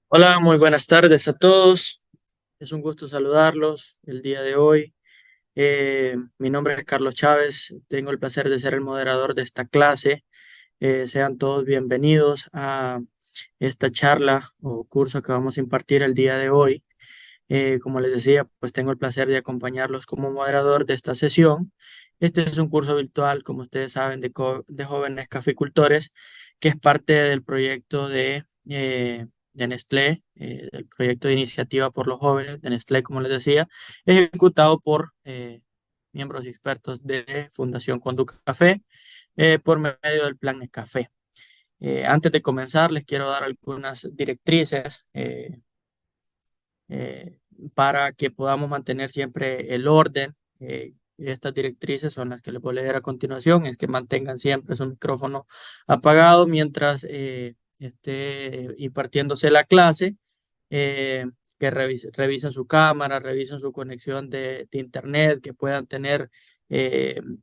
Hola, muy buenas tardes a todos. Es un gusto saludarlos el día de hoy. Mi nombre es Carlos Chávez. Tengo el placer de ser el moderador de esta clase. Sean todos bienvenidos a esta charla o curso que vamos a impartir el día de hoy. Como les decía, pues tengo el placer de acompañarlos como moderador de esta sesión. Este es un curso virtual, como ustedes saben, de jóvenes caficultores, que es parte del proyecto de Nestlé, del proyecto de iniciativa por los jóvenes de Nestlé, como les decía, ejecutado por miembros y expertos de Fundación Conduca Café por medio del Plan Nescafé. Antes de comenzar, les quiero dar algunas directrices eh, para que podamos mantener siempre el orden. Estas directrices son las que les voy a leer a continuación, es que mantengan siempre su micrófono apagado mientras esté impartiéndose la clase, eh, que revisen su cámara, revisen su conexión de internet, que puedan tener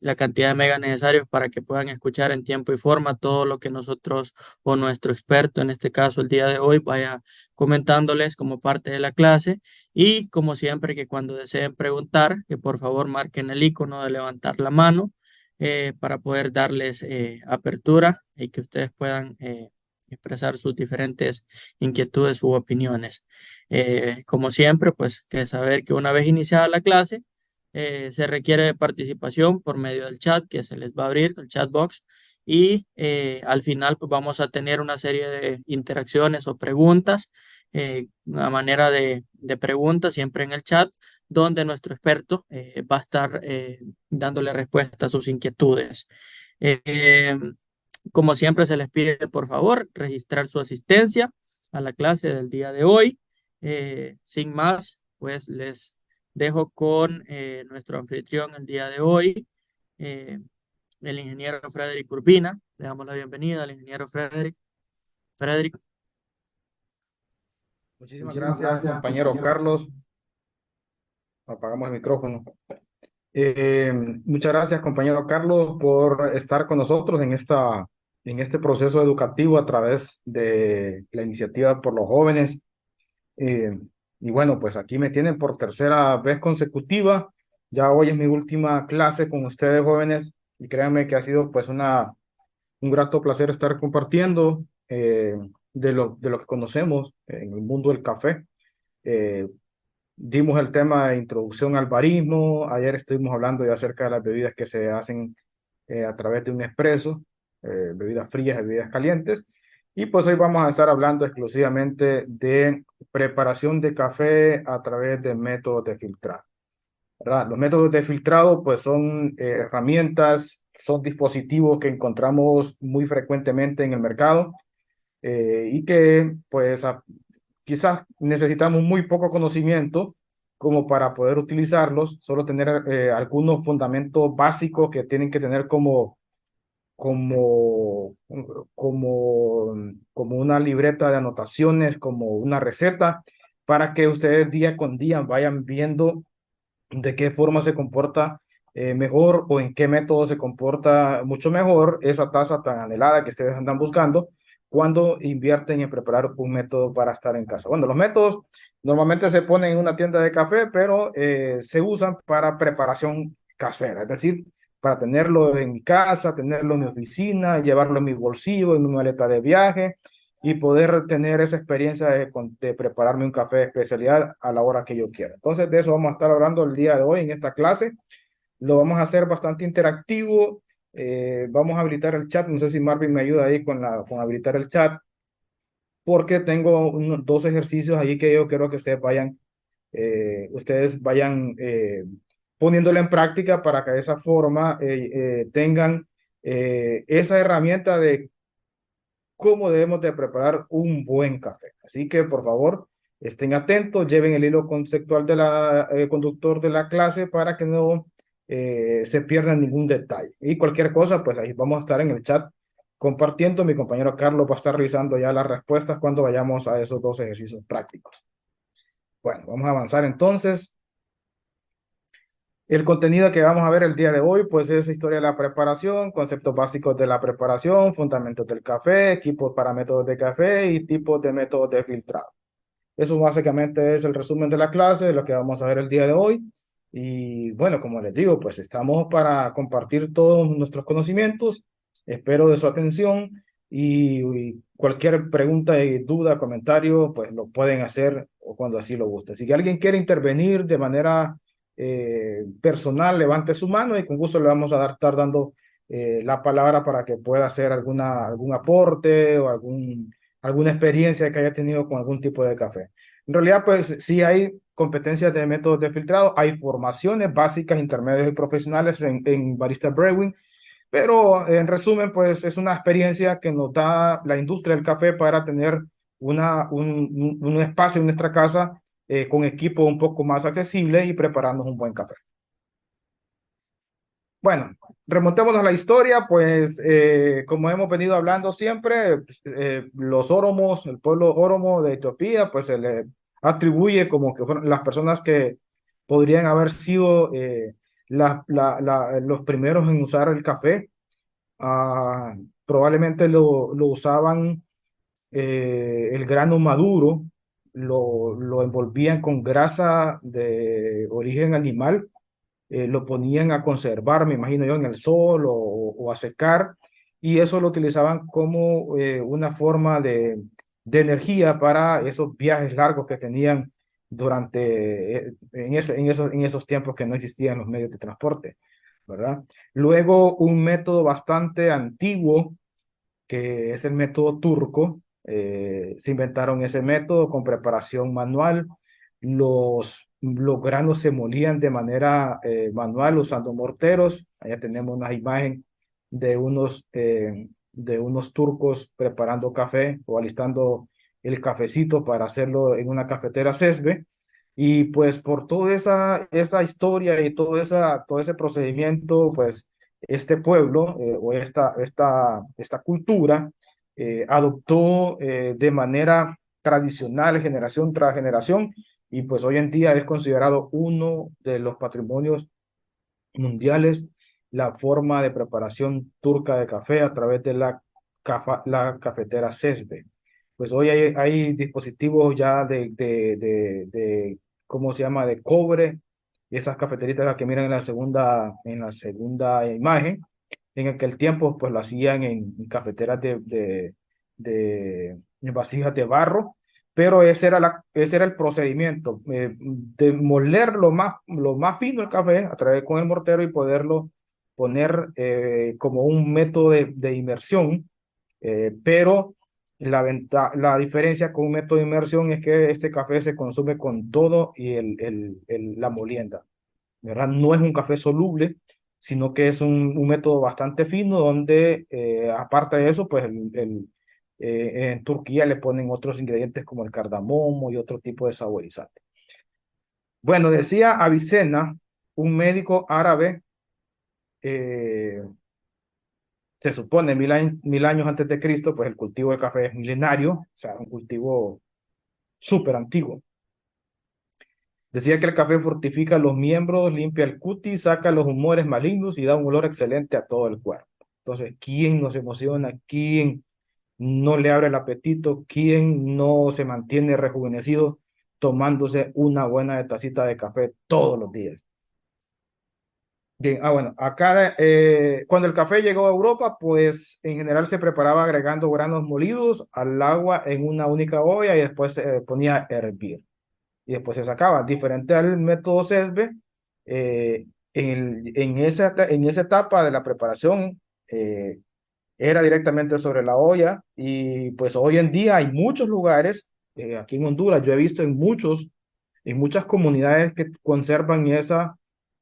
la cantidad de megas necesarios para que puedan escuchar en tiempo y forma todo lo que nosotros o nuestro experto, en este caso el día de hoy, vaya comentándoles como parte de la clase. Y como siempre, que cuando deseen preguntar, que por favor marquen el icono de levantar la mano para poder darles apertura y que ustedes puedan expresar sus diferentes inquietudes u opiniones. Como siempre, pues que saber que una vez iniciada la clase, se requiere de participación por medio del chat que se les va a abrir, el chat box, y al final pues vamos a tener una serie de interacciones o preguntas, una manera de preguntas siempre en el chat, donde nuestro experto va a estar dándole respuesta a sus inquietudes. Eh, Como siempre se les pide por favor registrar su asistencia a la clase del día de hoy. Sin más, pues les dejo con nuestro anfitrión el día de hoy, eh, el ingeniero Frederick Urbina. Le damos la bienvenida al ingeniero Frederick. Frederick. Muchísimas gracias, compañero Carlos. Apagamos el micrófono. Muchas gracias, compañero Carlos, por estar con nosotros en este proceso educativo a través de la iniciativa por los jóvenes. Eh, y bueno, pues aquí me tienen por tercera vez consecutiva. Ya hoy es mi última clase con ustedes, jóvenes, y créanme que ha sido pues un grato placer estar compartiendo de lo que conocemos en el mundo del café. Eh, Dimos el tema de introducción al barismo. Ayer estuvimos hablando ya acerca de las bebidas que se hacen a través de un expreso, bebidas frías y bebidas calientes. Y pues hoy vamos a estar hablando exclusivamente de preparación de café a través de métodos de filtrado, ¿verdad? Los métodos de filtrado pues son herramientas, son dispositivos que encontramos muy frecuentemente en el mercado y que pues quizás necesitamos muy poco conocimiento como para poder utilizarlos, solo tener algunos fundamentos básicos que tienen que tener como, como, como una libreta de anotaciones, como una receta, para que ustedes día con día vayan viendo de qué forma se comporta mejor o en qué método se comporta mucho mejor esa taza tan anhelada que ustedes andan buscando cuando invierten en preparar un método para estar en casa. Bueno, los métodos normalmente se ponen en una tienda de café, pero se usan para preparación casera, es decir, para tenerlo en mi casa, tenerlo en mi oficina, llevarlo en mi bolsillo, en mi maleta de viaje y poder tener esa experiencia de prepararme un café de especialidad a la hora que yo quiera. Entonces, de eso vamos a estar hablando el día de hoy en esta clase. Lo vamos a hacer bastante interactivo. Vamos a habilitar el chat. No sé si Marvin me ayuda ahí con habilitar el chat, porque tengo dos ejercicios ahí que yo quiero que ustedes vayan poniéndolo en práctica para que de esa forma tengan esa herramienta de cómo debemos de preparar un buen café. Así que, por favor, estén atentos, lleven el hilo conceptual de conductor de la clase para que no se pierda ningún detalle. Y cualquier cosa, pues ahí vamos a estar en el chat compartiendo. Mi compañero Carlos va a estar revisando ya las respuestas cuando vayamos a esos dos ejercicios prácticos. Bueno, vamos a avanzar entonces. El contenido que vamos a ver el día de hoy, pues es historia de la preparación, conceptos básicos de la preparación, fundamentos del café, equipos para métodos de café y tipos de métodos de filtrado. Eso básicamente es el resumen de la clase, de lo que vamos a ver el día de hoy. Y bueno, como les digo, pues estamos para compartir todos nuestros conocimientos. Espero de su atención y cualquier pregunta y duda, comentario, pues lo pueden hacer o cuando así lo guste. Si alguien quiere intervenir de manera personal, levante su mano y con gusto le vamos a estar dando la palabra para que pueda hacer algún aporte o alguna experiencia que haya tenido con algún tipo de café. En realidad, pues sí hay competencias de métodos de filtrado, hay formaciones básicas, intermedias y profesionales en Barista Brewing, pero en resumen, pues es una experiencia que nos da la industria del café para tener un espacio en nuestra casa con equipo un poco más accesible y prepararnos un buen café. Bueno, remontémonos a la historia, pues como hemos venido hablando siempre, pues, los óromos, el pueblo oromo de Etiopía, pues se le atribuye como que fueron las personas que podrían haber sido los primeros en usar el café. Ah, probablemente lo usaban el grano maduro, lo envolvían con grasa de origen animal, lo ponían a conservar, me imagino yo, en el sol o a secar, y eso lo utilizaban como una forma de energía para esos viajes largos que tenían durante, en esos tiempos que no existían los medios de transporte, ¿verdad? Luego, un método bastante antiguo, que es el método turco. Se inventaron ese método con preparación manual. Los granos se molían de manera manual usando morteros. Allá tenemos una imagen de unos turcos preparando café o alistando el cafecito para hacerlo en una cafetera CESBE. Y pues por toda esa historia y todo ese procedimiento, pues este pueblo o esta cultura adoptó de manera tradicional, generación tras generación, y pues hoy en día es considerado uno de los patrimonios mundiales, la forma de preparación turca de café a través de la cafetera CESBE. Pues hoy hay dispositivos ya ¿cómo se llama?, de cobre, y esas cafeteritas las que miran en la segunda imagen. En aquel tiempo, pues lo hacían en cafeteras en vasijas de barro, pero ese era el procedimiento, de moler lo más fino el café a través con el mortero y poderlo poner como un método de inmersión, pero la diferencia con un método de inmersión es que este café se consume con todo y la molienda, ¿verdad? No es un café soluble, sino que es un método bastante fino donde, aparte de eso, pues en Turquía le ponen otros ingredientes como el cardamomo y otro tipo de saborizante. Bueno, decía Avicena, un médico árabe, eh, se supone mil años antes de Cristo, pues el cultivo de café es milenario, o sea, un cultivo súper antiguo. Decía que el café fortifica los miembros, limpia el cutis, saca los humores malignos y da un olor excelente a todo el cuerpo. Entonces, ¿quién nos emociona? ¿Quién no le abre el apetito? ¿Quién no se mantiene rejuvenecido tomándose una buena tacita de café todos los días? Bien, bueno, acá cuando el café llegó a Europa, pues en general se preparaba agregando granos molidos al agua en una única olla y después se ponía a hervir y después se sacaba. Diferente al método CESBE, en esa etapa de la preparación era directamente sobre la olla, y pues hoy en día hay muchos lugares, aquí en Honduras, yo he visto en muchas comunidades que conservan esa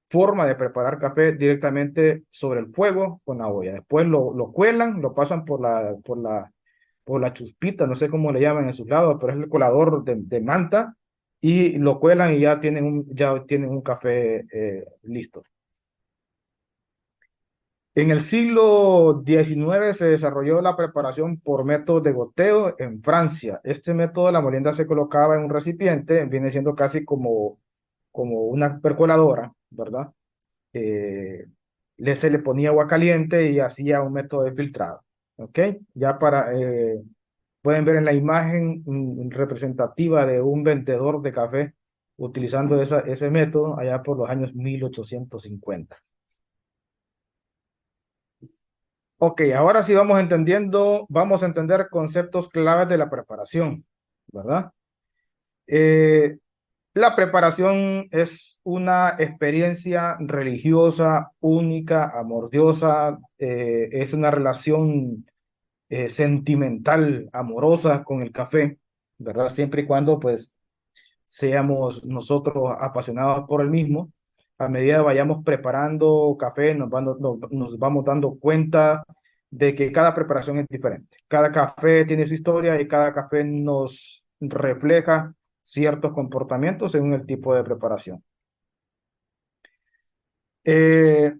forma de preparar café directamente sobre el fuego con la olla. Después lo cuelan, lo pasan por la chuspita, no sé cómo le llaman en sus lados, pero es el colador de manta, y lo cuelan y ya tienen un café listo. En el siglo XIX se desarrolló la preparación por método de goteo en Francia. Este método, la molienda se colocaba en un recipiente, viene siendo casi como una percoladora, ¿verdad? eh, se le ponía agua caliente y hacía un método de filtrado. ¿Ok? Ya para Pueden ver en la imagen representativa de un vendedor de café utilizando ese método allá por los años 1850. Ok, ahora sí vamos a entender conceptos claves de la preparación, ¿verdad? Eh, la preparación es una experiencia religiosa única, amorosa, es una relación sentimental, amorosa con el café, ¿verdad? Siempre y cuando pues seamos nosotros apasionados por el mismo. A medida que vayamos preparando café, nos vamos dando cuenta de que cada preparación es diferente. Cada café tiene su historia y cada café nos refleja ciertos comportamientos según el tipo de preparación. Eh,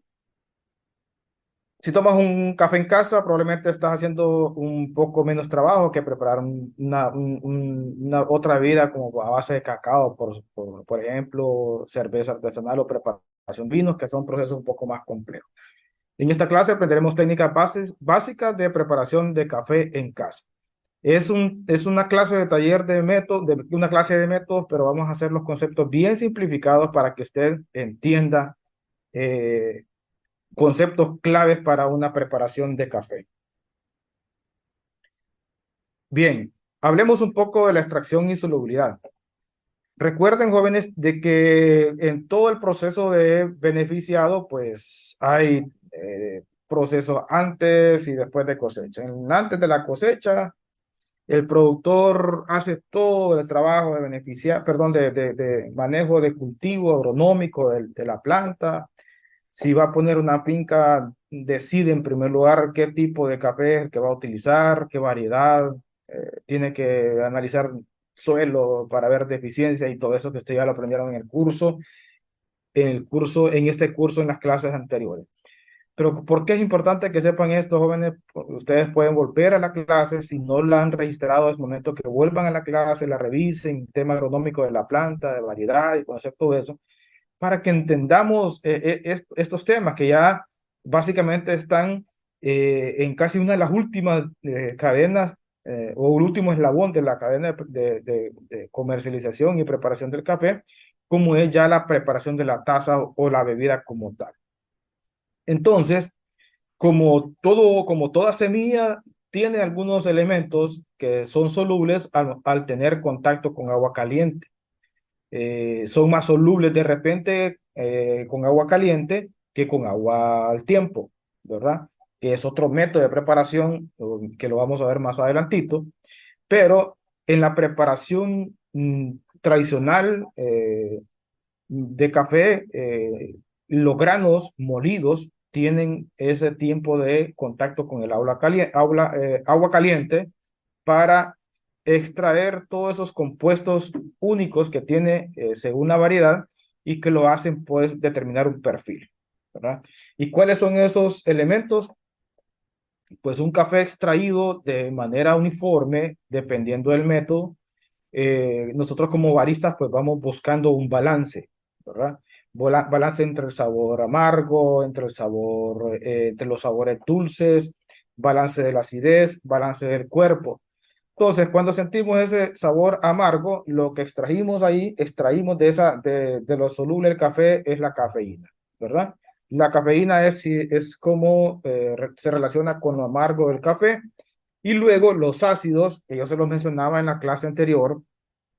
Si tomas un café en casa, probablemente estás haciendo un poco menos trabajo que preparar una otra bebida como a base de cacao, por ejemplo, cerveza artesanal o preparación de vinos, que son procesos un poco más complejos. En esta clase aprenderemos técnicas básicas de preparación de café en casa. Es una clase de taller de métodos, una clase de métodos, pero vamos a hacer los conceptos bien simplificados para que usted entienda eh, conceptos claves para una preparación de café. Bien, hablemos un poco de la extracción y solubilidad. Recuerden, jóvenes, de que en todo el proceso de beneficiado, pues hay procesos antes y después de cosecha. Antes de la cosecha, el productor hace todo el trabajo de perdón, de manejo de cultivo agronómico de la planta. Si va a poner una finca, decide en primer lugar qué tipo de café que va a utilizar, qué variedad, tiene que analizar suelo para ver deficiencia y todo eso que ustedes ya lo aprendieron en este curso, en las clases anteriores. Pero ¿por qué es importante que sepan esto, jóvenes? Ustedes pueden volver a la clase, si no la han registrado, es momento que vuelvan a la clase, la revisen, tema agronómico de la planta, de variedad y conocer todo eso para que entendamos estos temas que ya básicamente están en casi una de las últimas cadenas o el último eslabón de la cadena de comercialización y preparación del café, como es ya la preparación de la taza o la bebida como tal. Entonces, como toda semilla tiene algunos elementos que son solubles al tener contacto con agua caliente. Son más solubles de repente con agua caliente que con agua al tiempo, ¿verdad? Que es otro método de preparación que lo vamos a ver más adelantito, pero en la preparación tradicional de café, los granos molidos tienen ese tiempo de contacto con el agua caliente para extraer todos esos compuestos únicos que tiene según la variedad y que lo hacen pues determinar un perfil, ¿verdad? ¿Y cuáles son esos elementos? Pues un café extraído de manera uniforme, dependiendo del método. Nosotros como baristas pues vamos buscando un balance, ¿verdad? Balance entre el sabor amargo, entre los sabores dulces, balance de la acidez, balance del cuerpo. Entonces, cuando sentimos ese sabor amargo, lo que extraímos de lo soluble del café es la cafeína, ¿verdad? La cafeína es como se relaciona con lo amargo del café. Y luego los ácidos, que yo se los mencionaba en la clase anterior,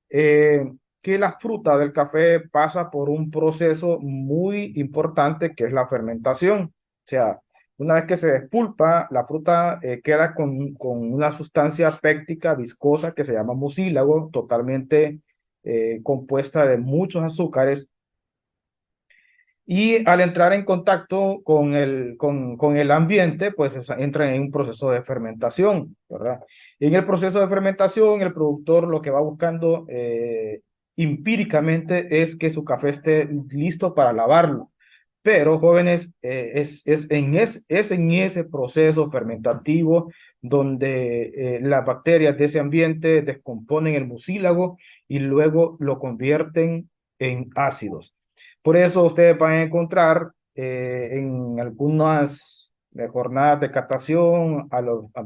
eh, que la fruta del café pasa por un proceso muy importante que es la fermentación. O sea, una vez que se despulpa, la fruta queda con una sustancia péptica viscosa que se llama mucílago, totalmente compuesta de muchos azúcares. Y al entrar en contacto con el ambiente, pues entra en un proceso de fermentación, ¿verdad? Y en el proceso de fermentación, el productor lo que va buscando empíricamente es que su café esté listo para lavarlo. Pero, jóvenes, es en ese proceso fermentativo donde las bacterias de ese ambiente descomponen el mucílago y luego lo convierten en ácidos. Por eso ustedes van a encontrar en algunas de jornadas de catación,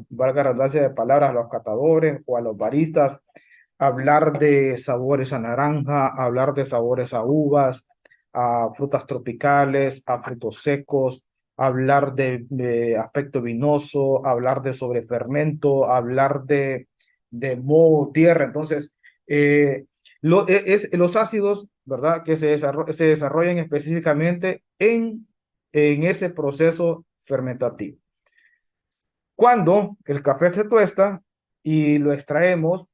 valga la redundancia de palabras, a los catadores o a los baristas, hablar de sabores a naranja, hablar de sabores a uvas, a frutas tropicales, a frutos secos, hablar de aspecto vinoso, hablar de sobrefermento, hablar de moho, tierra. Entonces, los ácidos, ¿verdad? Que se desarrollan específicamente en ese proceso fermentativo. Cuando el café se tuesta y lo extraemos,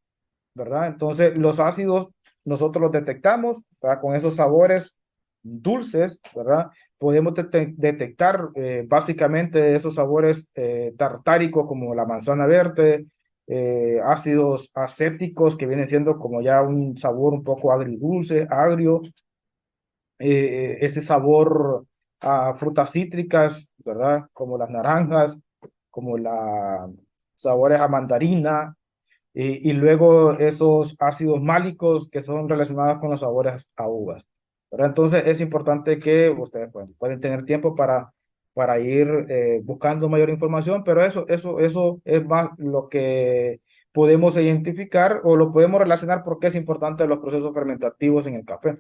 ¿verdad? Entonces, los ácidos nosotros los detectamos, ¿verdad? Con esos sabores dulces, ¿verdad? Podemos detectar básicamente esos sabores tartáricos como la manzana verde, ácidos acéticos que vienen siendo como ya un sabor un poco agridulce, agrio, ese sabor a frutas cítricas, ¿verdad? Como las naranjas, como la sabores a mandarina, y luego esos ácidos málicos que son relacionados con los sabores a uvas. ¿Verdad? Entonces es importante que ustedes pueden tener tiempo para ir buscando mayor información, pero eso es más lo que podemos identificar o lo podemos relacionar porque es importante los procesos fermentativos en el café.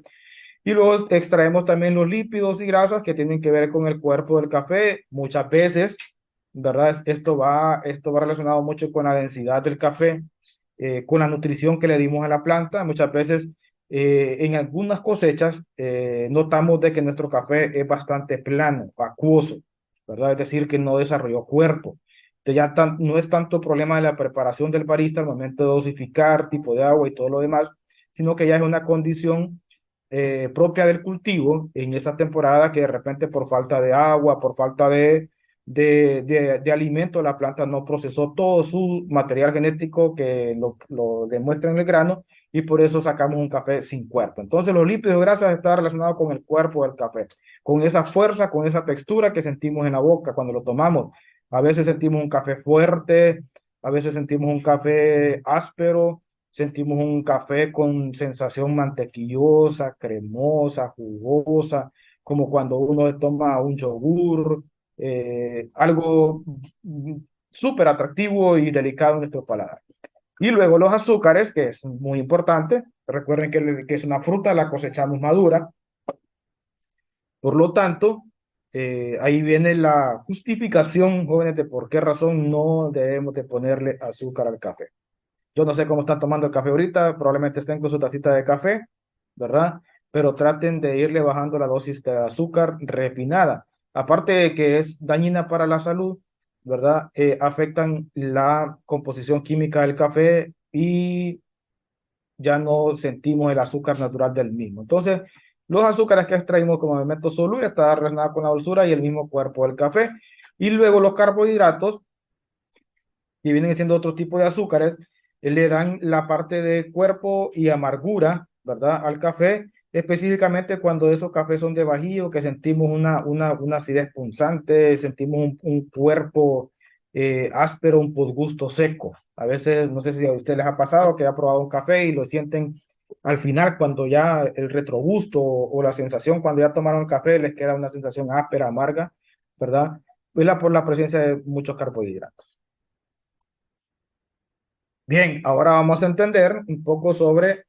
Y luego extraemos también los lípidos y grasas que tienen que ver con el cuerpo del café. Muchas veces, ¿verdad? Esto va relacionado mucho con la densidad del café, con la nutrición que le dimos a la planta. Muchas veces, en algunas cosechas, notamos de que nuestro café es bastante plano, acuoso, ¿verdad? Es decir, que no desarrolló cuerpo. Entonces ya no es tanto problema de la preparación del barista al momento de dosificar, tipo de agua y todo lo demás, sino que ya es una condición propia del cultivo en esa temporada que de repente por falta de agua, por falta de alimento, la planta no procesó todo su material genético que lo demuestra en el grano y por eso sacamos un café sin cuerpo. Entonces los lípidos y grasas están relacionados con el cuerpo del café, con esa fuerza, con esa textura que sentimos en la boca cuando lo tomamos. A veces sentimos un café fuerte, a veces sentimos un café áspero, sentimos un café con sensación mantequillosa, cremosa, jugosa, como cuando uno toma un yogur, algo súper atractivo y delicado en nuestro paladar. Y luego los azúcares, que es muy importante. Recuerden que es una fruta, la cosechamos madura. Por lo tanto, ahí viene la justificación, jóvenes, de por qué razón no debemos de ponerle azúcar al café. Yo no sé cómo están tomando el café ahorita, probablemente estén con su tacita de café, ¿verdad? Pero traten de irle bajando la dosis de azúcar refinada. Aparte de que es dañina para la salud, ¿verdad? Afectan la composición química del café y ya no sentimos el azúcar natural del mismo. Entonces, los azúcares que extraímos como elemento soluble está relacionado con la dulzura y el mismo cuerpo del café. Y luego los carbohidratos, que vienen siendo otro tipo de azúcares, le dan la parte de cuerpo y amargura, ¿verdad? Al café, específicamente cuando esos cafés son de bajío, que sentimos una acidez punzante, sentimos un cuerpo áspero, un podgusto seco. A veces, no sé si a ustedes les ha pasado que ha probado un café y lo sienten al final, cuando ya el retrogusto o la sensación, cuando ya tomaron el café, les queda una sensación áspera, amarga, ¿verdad? Pues por la presencia de muchos carbohidratos. Bien, ahora vamos a entender un poco sobre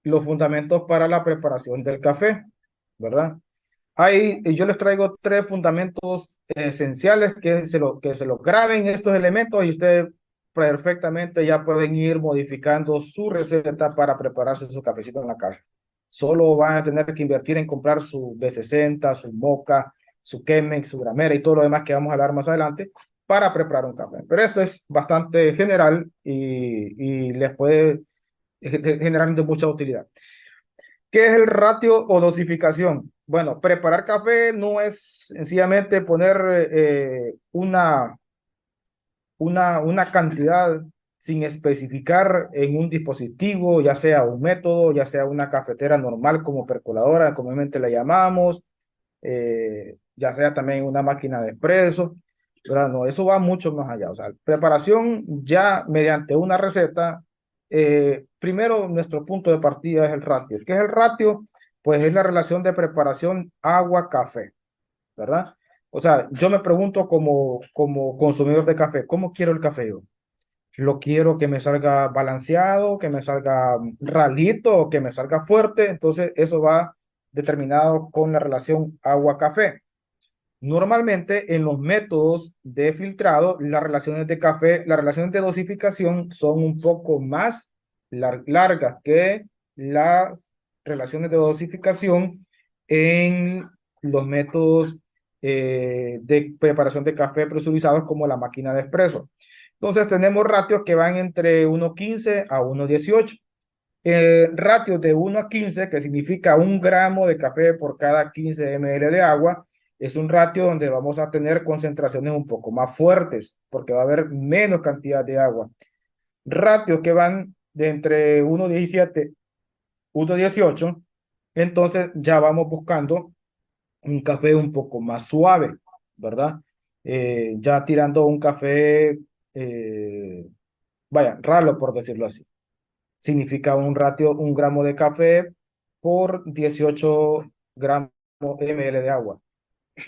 los fundamentos para la preparación del café, ¿verdad? Yo les traigo tres fundamentos esenciales que se lo graben estos elementos y ustedes perfectamente ya pueden ir modificando su receta para prepararse su cafecito en la casa. Solo van a tener que invertir en comprar su B60, su Moka, su Chemex, su Gramera y todo lo demás que vamos a hablar más adelante para preparar un café. Pero esto es bastante general y les puede generar de mucha utilidad. ¿Qué es el ratio o dosificación? Bueno, preparar café no es sencillamente poner una cantidad sin especificar en un dispositivo, ya sea un método, ya sea una cafetera normal como percoladora, comúnmente la llamamos, ya sea también una máquina de expreso, pero no, eso va mucho más allá. O sea, preparación ya mediante una receta. Primero, nuestro punto de partida es el ratio. ¿Qué es el ratio? Pues es la relación de preparación agua-café, ¿verdad? O sea, yo me pregunto como consumidor de café, ¿cómo quiero el café yo? Lo quiero que me salga balanceado, que me salga ralito, o que me salga fuerte. Entonces, eso va determinado con la relación agua-café. Normalmente, en los métodos de filtrado, las relaciones de café, las relaciones de dosificación son un poco más largas que las relaciones de dosificación en los métodos de preparación de café presurizados como la máquina de expreso. Entonces tenemos ratios que van entre 1,15 a 1,18. Ratios de 1 a 15, que significa 1 gramo de café por cada 15 ml de agua, es un ratio donde vamos a tener concentraciones un poco más fuertes, porque va a haber menos cantidad de agua. Ratios que van de entre 1,17, 1,18, entonces ya vamos buscando un café un poco más suave, ¿verdad? Ya tirando un café, vaya, ralo por decirlo así. Significa un ratio, 1 gramo de café por 18 gramos ml de agua.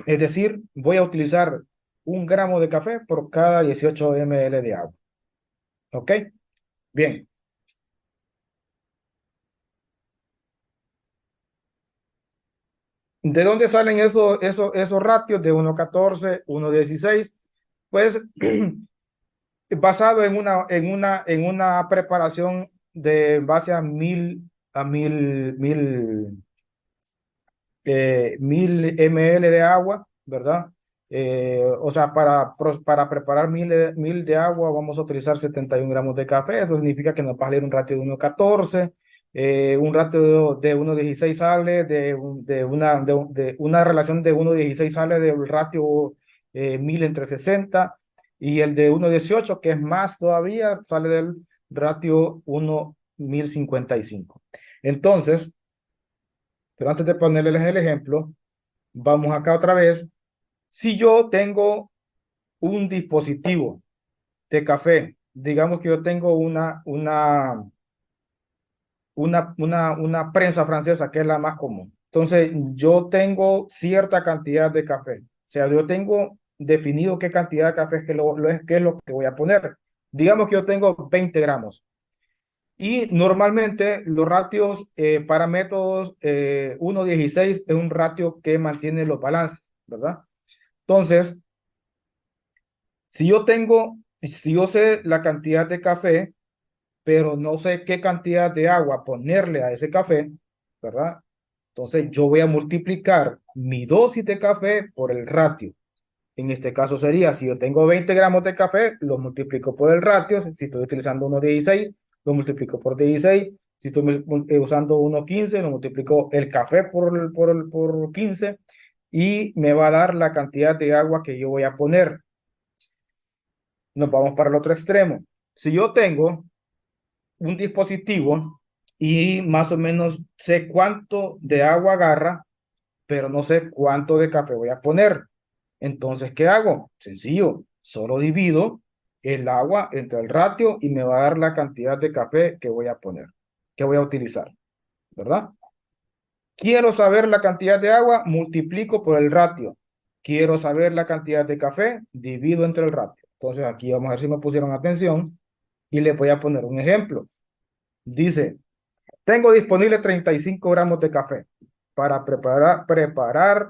Es decir, voy a utilizar 1 gramo de café por cada 18 ml de agua. ¿Ok? Bien. ¿De dónde salen esos ratios de 1,14, 1,16? Pues basado en una preparación de base a 1000 ml de agua, ¿verdad? O sea, para preparar 1000 de agua vamos a utilizar 71 gramos de café. Eso significa que nos va a salir un ratio de 1,14. Un ratio de 1,16 sale de una relación de 1,16 sale del ratio 1000 entre 60, y el de 1,18, que es más todavía, sale del ratio 1,1055. Entonces, pero antes de ponerles el ejemplo, vamos acá otra vez. Si yo tengo un dispositivo de café, digamos que yo tengo una prensa francesa, que es la más común. Entonces, yo tengo cierta cantidad de café. O sea, yo tengo definido qué cantidad de café es qué es lo que voy a poner. Digamos que yo tengo 20 gramos. Y normalmente los ratios para métodos 1,16 es un ratio que mantiene los balances, ¿verdad? Entonces, si yo sé la cantidad de café, pero no sé qué cantidad de agua ponerle a ese café, ¿verdad? Entonces yo voy a multiplicar mi dosis de café por el ratio. En este caso sería, si yo tengo 20 gramos de café, lo multiplico por el ratio. Si estoy utilizando 1,16, lo multiplico por 16. Si estoy usando 1,15, lo multiplico el café por 15, y me va a dar la cantidad de agua que yo voy a poner. Nos vamos para el otro extremo. Si yo tengo un dispositivo y más o menos sé cuánto de agua agarra, pero no sé cuánto de café voy a poner. Entonces, ¿qué hago? Sencillo, solo divido el agua entre el ratio y me va a dar la cantidad de café que voy a poner, que voy a utilizar, ¿verdad? Quiero saber la cantidad de agua, multiplico por el ratio. Quiero saber la cantidad de café, divido entre el ratio. Entonces, aquí vamos a ver si me pusieron atención y les voy a poner un ejemplo. Dice, tengo disponible 35 gramos de café para preparar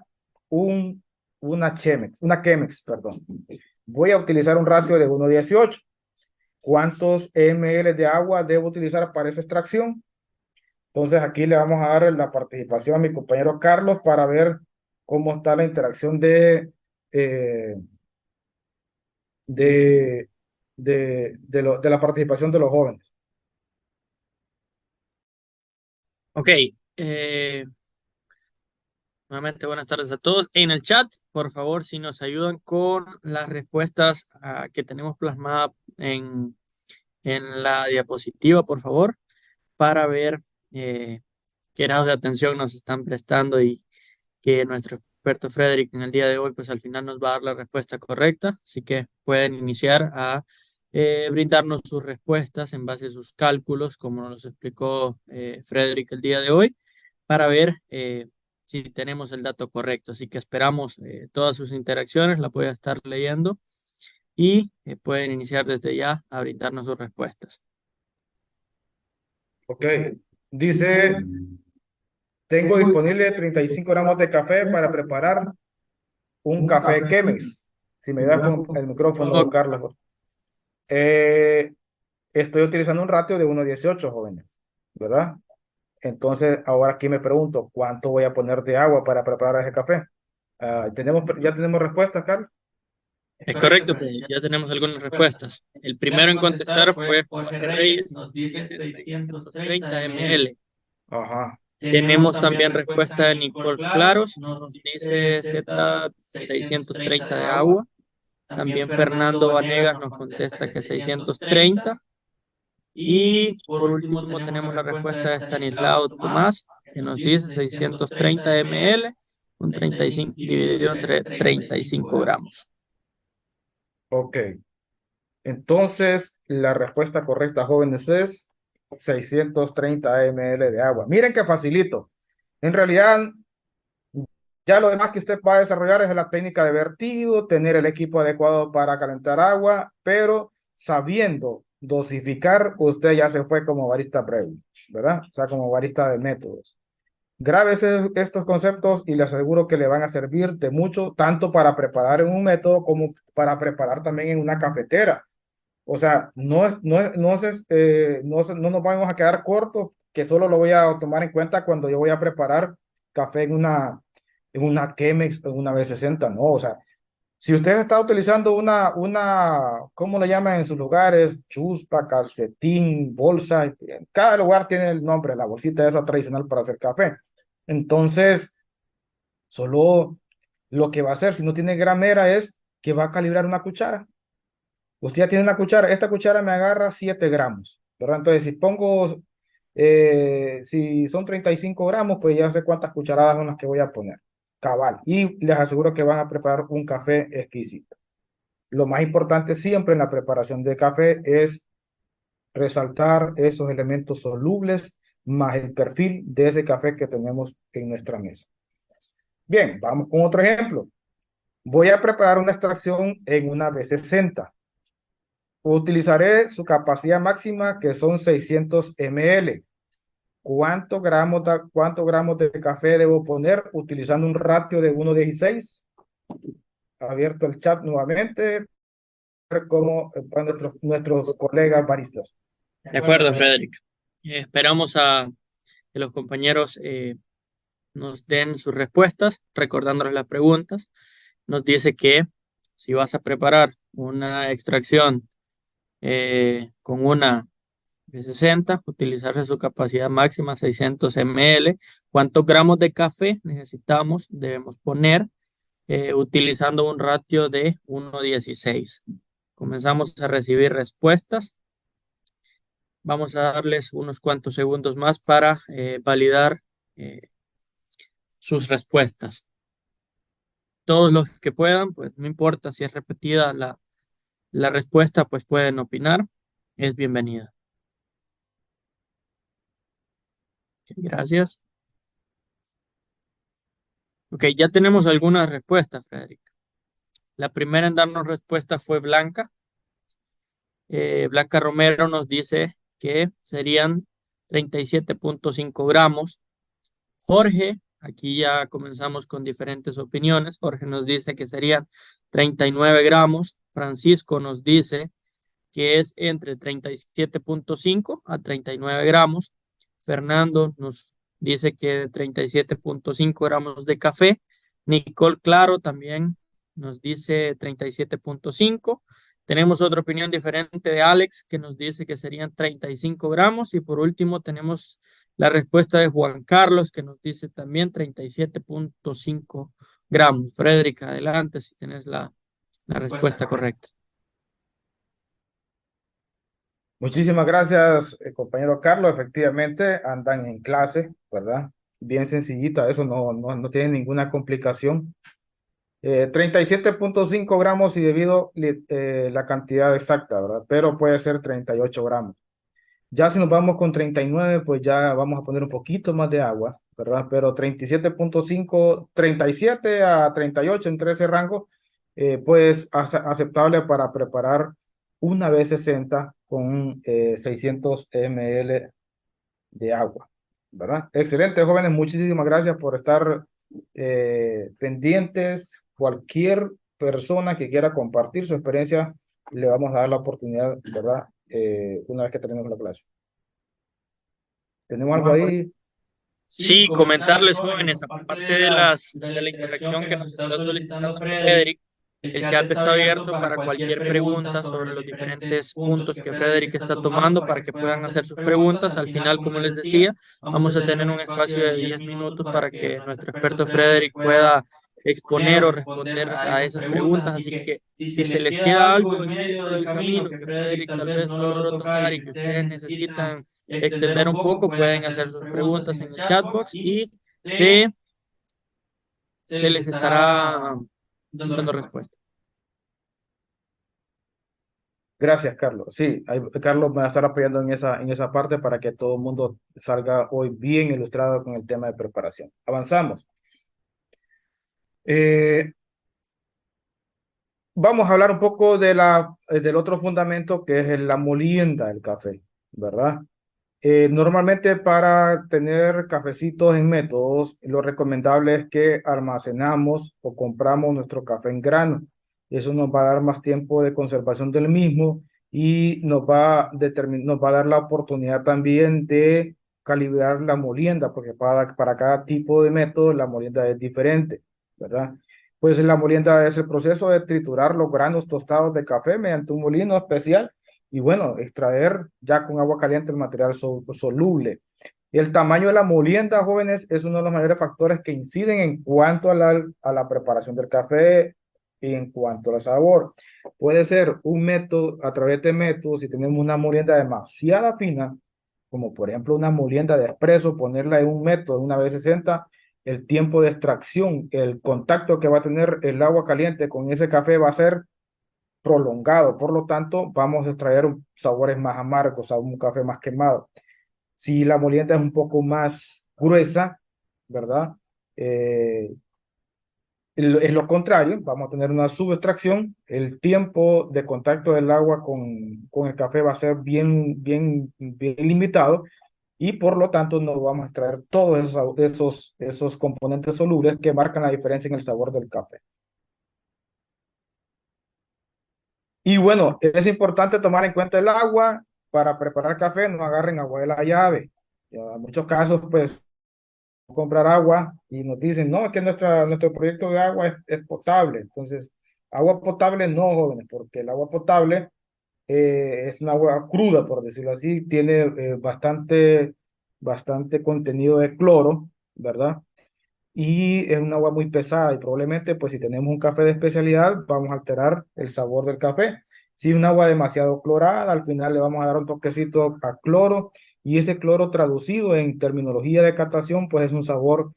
un, una Chemex, perdón. Voy a utilizar un ratio de 1,18. ¿Cuántos ml de agua debo utilizar para esa extracción? Entonces aquí le vamos a dar la participación a mi compañero Carlos para ver cómo está la interacción eh, de, de la participación de los jóvenes. Ok, eh, nuevamente buenas tardes a todos. En el chat, por favor, si nos ayudan con las respuestas que tenemos plasmadas en la diapositiva, por favor, para ver qué grados de atención nos están prestando y que nuestro experto Frederick en el día de hoy, pues al final nos va a dar la respuesta correcta. Así que pueden iniciar a brindarnos sus respuestas en base a sus cálculos, como nos explicó Frederick el día de hoy, para ver si tenemos el dato correcto. Así que esperamos todas sus interacciones, la voy a estar leyendo y pueden iniciar desde ya a brindarnos sus respuestas. Ok, dice, tengo disponible 35 gramos de café para preparar un café Chemex. Si me das con el micrófono, Ok, Carlos. Eh, Estoy utilizando un ratio de 1:18, jóvenes, ¿verdad? Entonces, ahora aquí me pregunto, ¿cuánto voy a poner de agua para preparar ese café? ¿Ya tenemos respuesta, Carlos? es correcto, Freddy. Ya tenemos algunas respuestas. El primero en contestar fue Jorge Reyes, nos dice 630 ml. Ajá, Tenemos también respuesta de Nicole Claros, nos dice Z 630 de agua. También Fernando Vanegas nos contesta que 630. Y por último tenemos la respuesta de Stanislao Tomás, que nos dice 630 ml, un 35, dividido entre 35 gramos. ok. Entonces, la respuesta correcta, jóvenes, es 630 ml de agua. Miren qué facilito. En realidad, ya lo demás que usted va a desarrollar es la técnica de vertido, tener el equipo adecuado para calentar agua, pero sabiendo dosificar, usted ya se fue como barista previo, ¿verdad? O sea, como barista de métodos. Grábese estos conceptos y le aseguro que le van a servir de mucho, tanto para preparar en un método como para preparar también en una cafetera. O sea, no nos vamos a quedar cortos, que solo lo voy a tomar en cuenta cuando yo voy a preparar café en una Chemex, en una B60, no. O sea, si usted está utilizando ¿cómo le llaman en sus lugares? Chuspa, calcetín, bolsa. En cada lugar tiene el nombre, la bolsita esa tradicional para hacer café. Entonces, solo lo que va a hacer, si no tiene gramera, es que va a calibrar una cuchara. Usted ya tiene una cuchara, esta cuchara me agarra 7 gramos, ¿verdad? Entonces, si son 35 gramos, pues ya sé cuántas cucharadas son las que voy a poner. Cabal. Y les aseguro que van a preparar un café exquisito. Lo más importante siempre en la preparación de café es resaltar esos elementos solubles más el perfil de ese café que tenemos en nuestra mesa. Bien, vamos con otro ejemplo. Voy a preparar una extracción en una B60. Utilizaré su capacidad máxima, que son 600 ml. ¿Cuántos gramos de café debo poner utilizando un ratio de 1:16? Abierto el chat nuevamente, como nuestros colegas baristas. De acuerdo, Frederick. Esperamos a que los compañeros nos den sus respuestas, recordándoles las preguntas. Nos dice que si vas a preparar una extracción con una de 60, utilizarse su capacidad máxima 600 ml. ¿Cuántos gramos de café necesitamos? Debemos poner utilizando un ratio de 1:16. Comenzamos a recibir respuestas. Vamos a darles unos cuantos segundos más para validar sus respuestas. Todos los que puedan, pues no importa si es repetida la respuesta, pues pueden opinar. Es bienvenida. Ok, gracias. Ok, ya tenemos algunas respuestas, Frederick. La primera en darnos respuesta fue Blanca. Blanca Romero nos dice que serían 37.5 gramos. Jorge, aquí ya comenzamos con diferentes opiniones. Jorge nos dice que serían 39 gramos. Francisco nos dice que es entre 37.5 a 39 gramos. Fernando nos dice que de 37.5 gramos de café. Nicole Claro también nos dice 37.5. Tenemos otra opinión diferente de Alex, que nos dice que serían 35 gramos. Y por último tenemos la respuesta de Juan Carlos, que nos dice también 37.5 gramos. Frederica, adelante si tienes la respuesta correcta. Muchísimas gracias, compañero Carlos. Efectivamente, andan en clase, ¿verdad? Bien sencillita, eso no tiene ninguna complicación. 37.5 gramos y debido la cantidad exacta, ¿verdad? Pero puede ser 38 gramos. Ya si nos vamos con 39, pues ya vamos a poner un poquito más de agua, ¿verdad? Pero 37.5, 37 a 38 entre ese rango, pues aceptable para preparar una B60 con 600 ml de agua, ¿verdad? Excelente, jóvenes, muchísimas gracias por estar pendientes. Cualquier persona que quiera compartir su experiencia, le vamos a dar la oportunidad, ¿verdad? Una vez que terminemos la clase. ¿Tenemos algo ahí? Sí, comentarles, jóvenes, aparte de de la interacción que nos está solicitando Frederick, el chat está abierto para cualquier pregunta sobre los diferentes puntos que Frederick está tomando para que puedan hacer sus preguntas. Al final, como les decía, vamos a tener un espacio de 10 minutos para que nuestro experto Frederick pueda exponer o responder a esas preguntas. Así que si se les queda algo en medio del camino que Frederick tal vez no logró tocar y que ustedes necesitan extender un poco, pueden hacer sus preguntas en el chatbox y se, se les estará dando respuesta. Gracias, Carlos. Sí, Carlos me va a estar apoyando en esa parte para que todo el mundo salga hoy bien ilustrado con el tema de preparación. Avanzamos. Vamos a hablar un poco de del otro fundamento que es la molienda del café, ¿verdad? Normalmente para tener cafecitos en métodos, lo recomendable es que almacenamos o compramos nuestro café en grano. Eso nos va a dar más tiempo de conservación del mismo y nos va a dar la oportunidad también de calibrar la molienda, porque para cada tipo de método la molienda es diferente, ¿verdad? Pues la molienda es el proceso de triturar los granos tostados de café mediante un molino especial y bueno, extraer ya con agua caliente el material soluble. El tamaño de la molienda, jóvenes, es uno de los mayores factores que inciden en cuanto a la preparación del café y en cuanto al sabor. Puede ser un método, a través de métodos, si tenemos una molienda demasiado fina, como por ejemplo una molienda de espresso, ponerla en un método, una B60, el tiempo de extracción, el contacto que va a tener el agua caliente con ese café va a ser prolongado, por lo tanto vamos a extraer sabores más amargos, a un café más quemado. Si la molienda es un poco más gruesa, ¿verdad? Es lo contrario, vamos a tener una subextracción, el tiempo de contacto del agua con el café va a ser bien limitado y por lo tanto no vamos a extraer todos esos componentes solubles que marcan la diferencia en el sabor del café. Y bueno, es importante tomar en cuenta el agua para preparar café, no agarren agua de la llave. Ya, en muchos casos, pues, comprar agua y nos dicen, no, es que nuestro proyecto de agua es potable. Entonces, agua potable no, jóvenes, porque el agua potable es un agua cruda, por decirlo así, tiene bastante contenido de cloro, ¿verdad? Y es un agua muy pesada y probablemente pues si tenemos un café de especialidad vamos a alterar el sabor del café. Si un agua demasiado clorada, al final le vamos a dar un toquecito a cloro y ese cloro traducido en terminología de catación pues es un sabor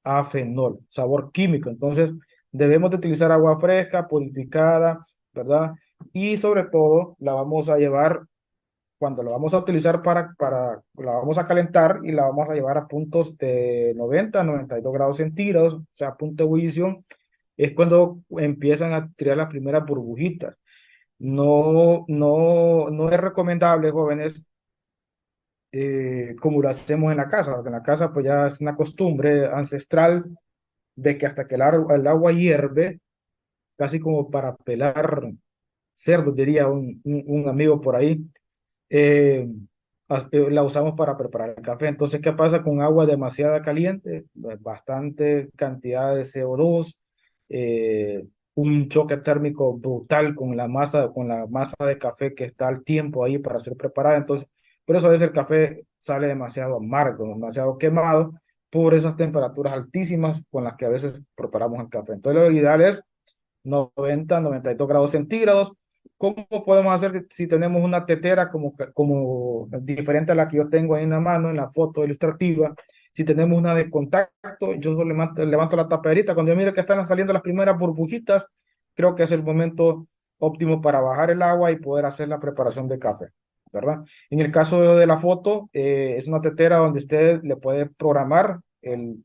a fenol, sabor químico. Entonces debemos de utilizar agua fresca, purificada, ¿verdad? Y sobre todo la vamos a llevar cuando la vamos a utilizar la vamos a calentar y la vamos a llevar a puntos de 90 a 92 grados centígrados, o sea, punto de ebullición, es cuando empiezan a tirar las primeras burbujitas. No es recomendable, jóvenes, como lo hacemos en la casa, porque en la casa pues ya es una costumbre ancestral de que hasta que el agua hierve, casi como para pelar cerdos, diría un amigo por ahí, eh, la usamos para preparar el café. Entonces, ¿qué pasa con agua demasiado caliente? Bastante cantidad de CO2, un choque térmico brutal con la masa de café que está al tiempo ahí para ser preparada. Entonces, por eso a veces el café sale demasiado amargo, demasiado quemado por esas temperaturas altísimas con las que a veces preparamos el café. Entonces, lo ideal es 90, 92 grados centígrados. ¿Cómo podemos hacer si tenemos una tetera como diferente a la que yo tengo ahí en la mano, en la foto ilustrativa? Si tenemos una de contacto, yo solo levanto la tapadera. Cuando yo miro que están saliendo las primeras burbujitas, creo que es el momento óptimo para bajar el agua y poder hacer la preparación de café, ¿verdad? En el caso de la foto, es una tetera donde usted le puede programar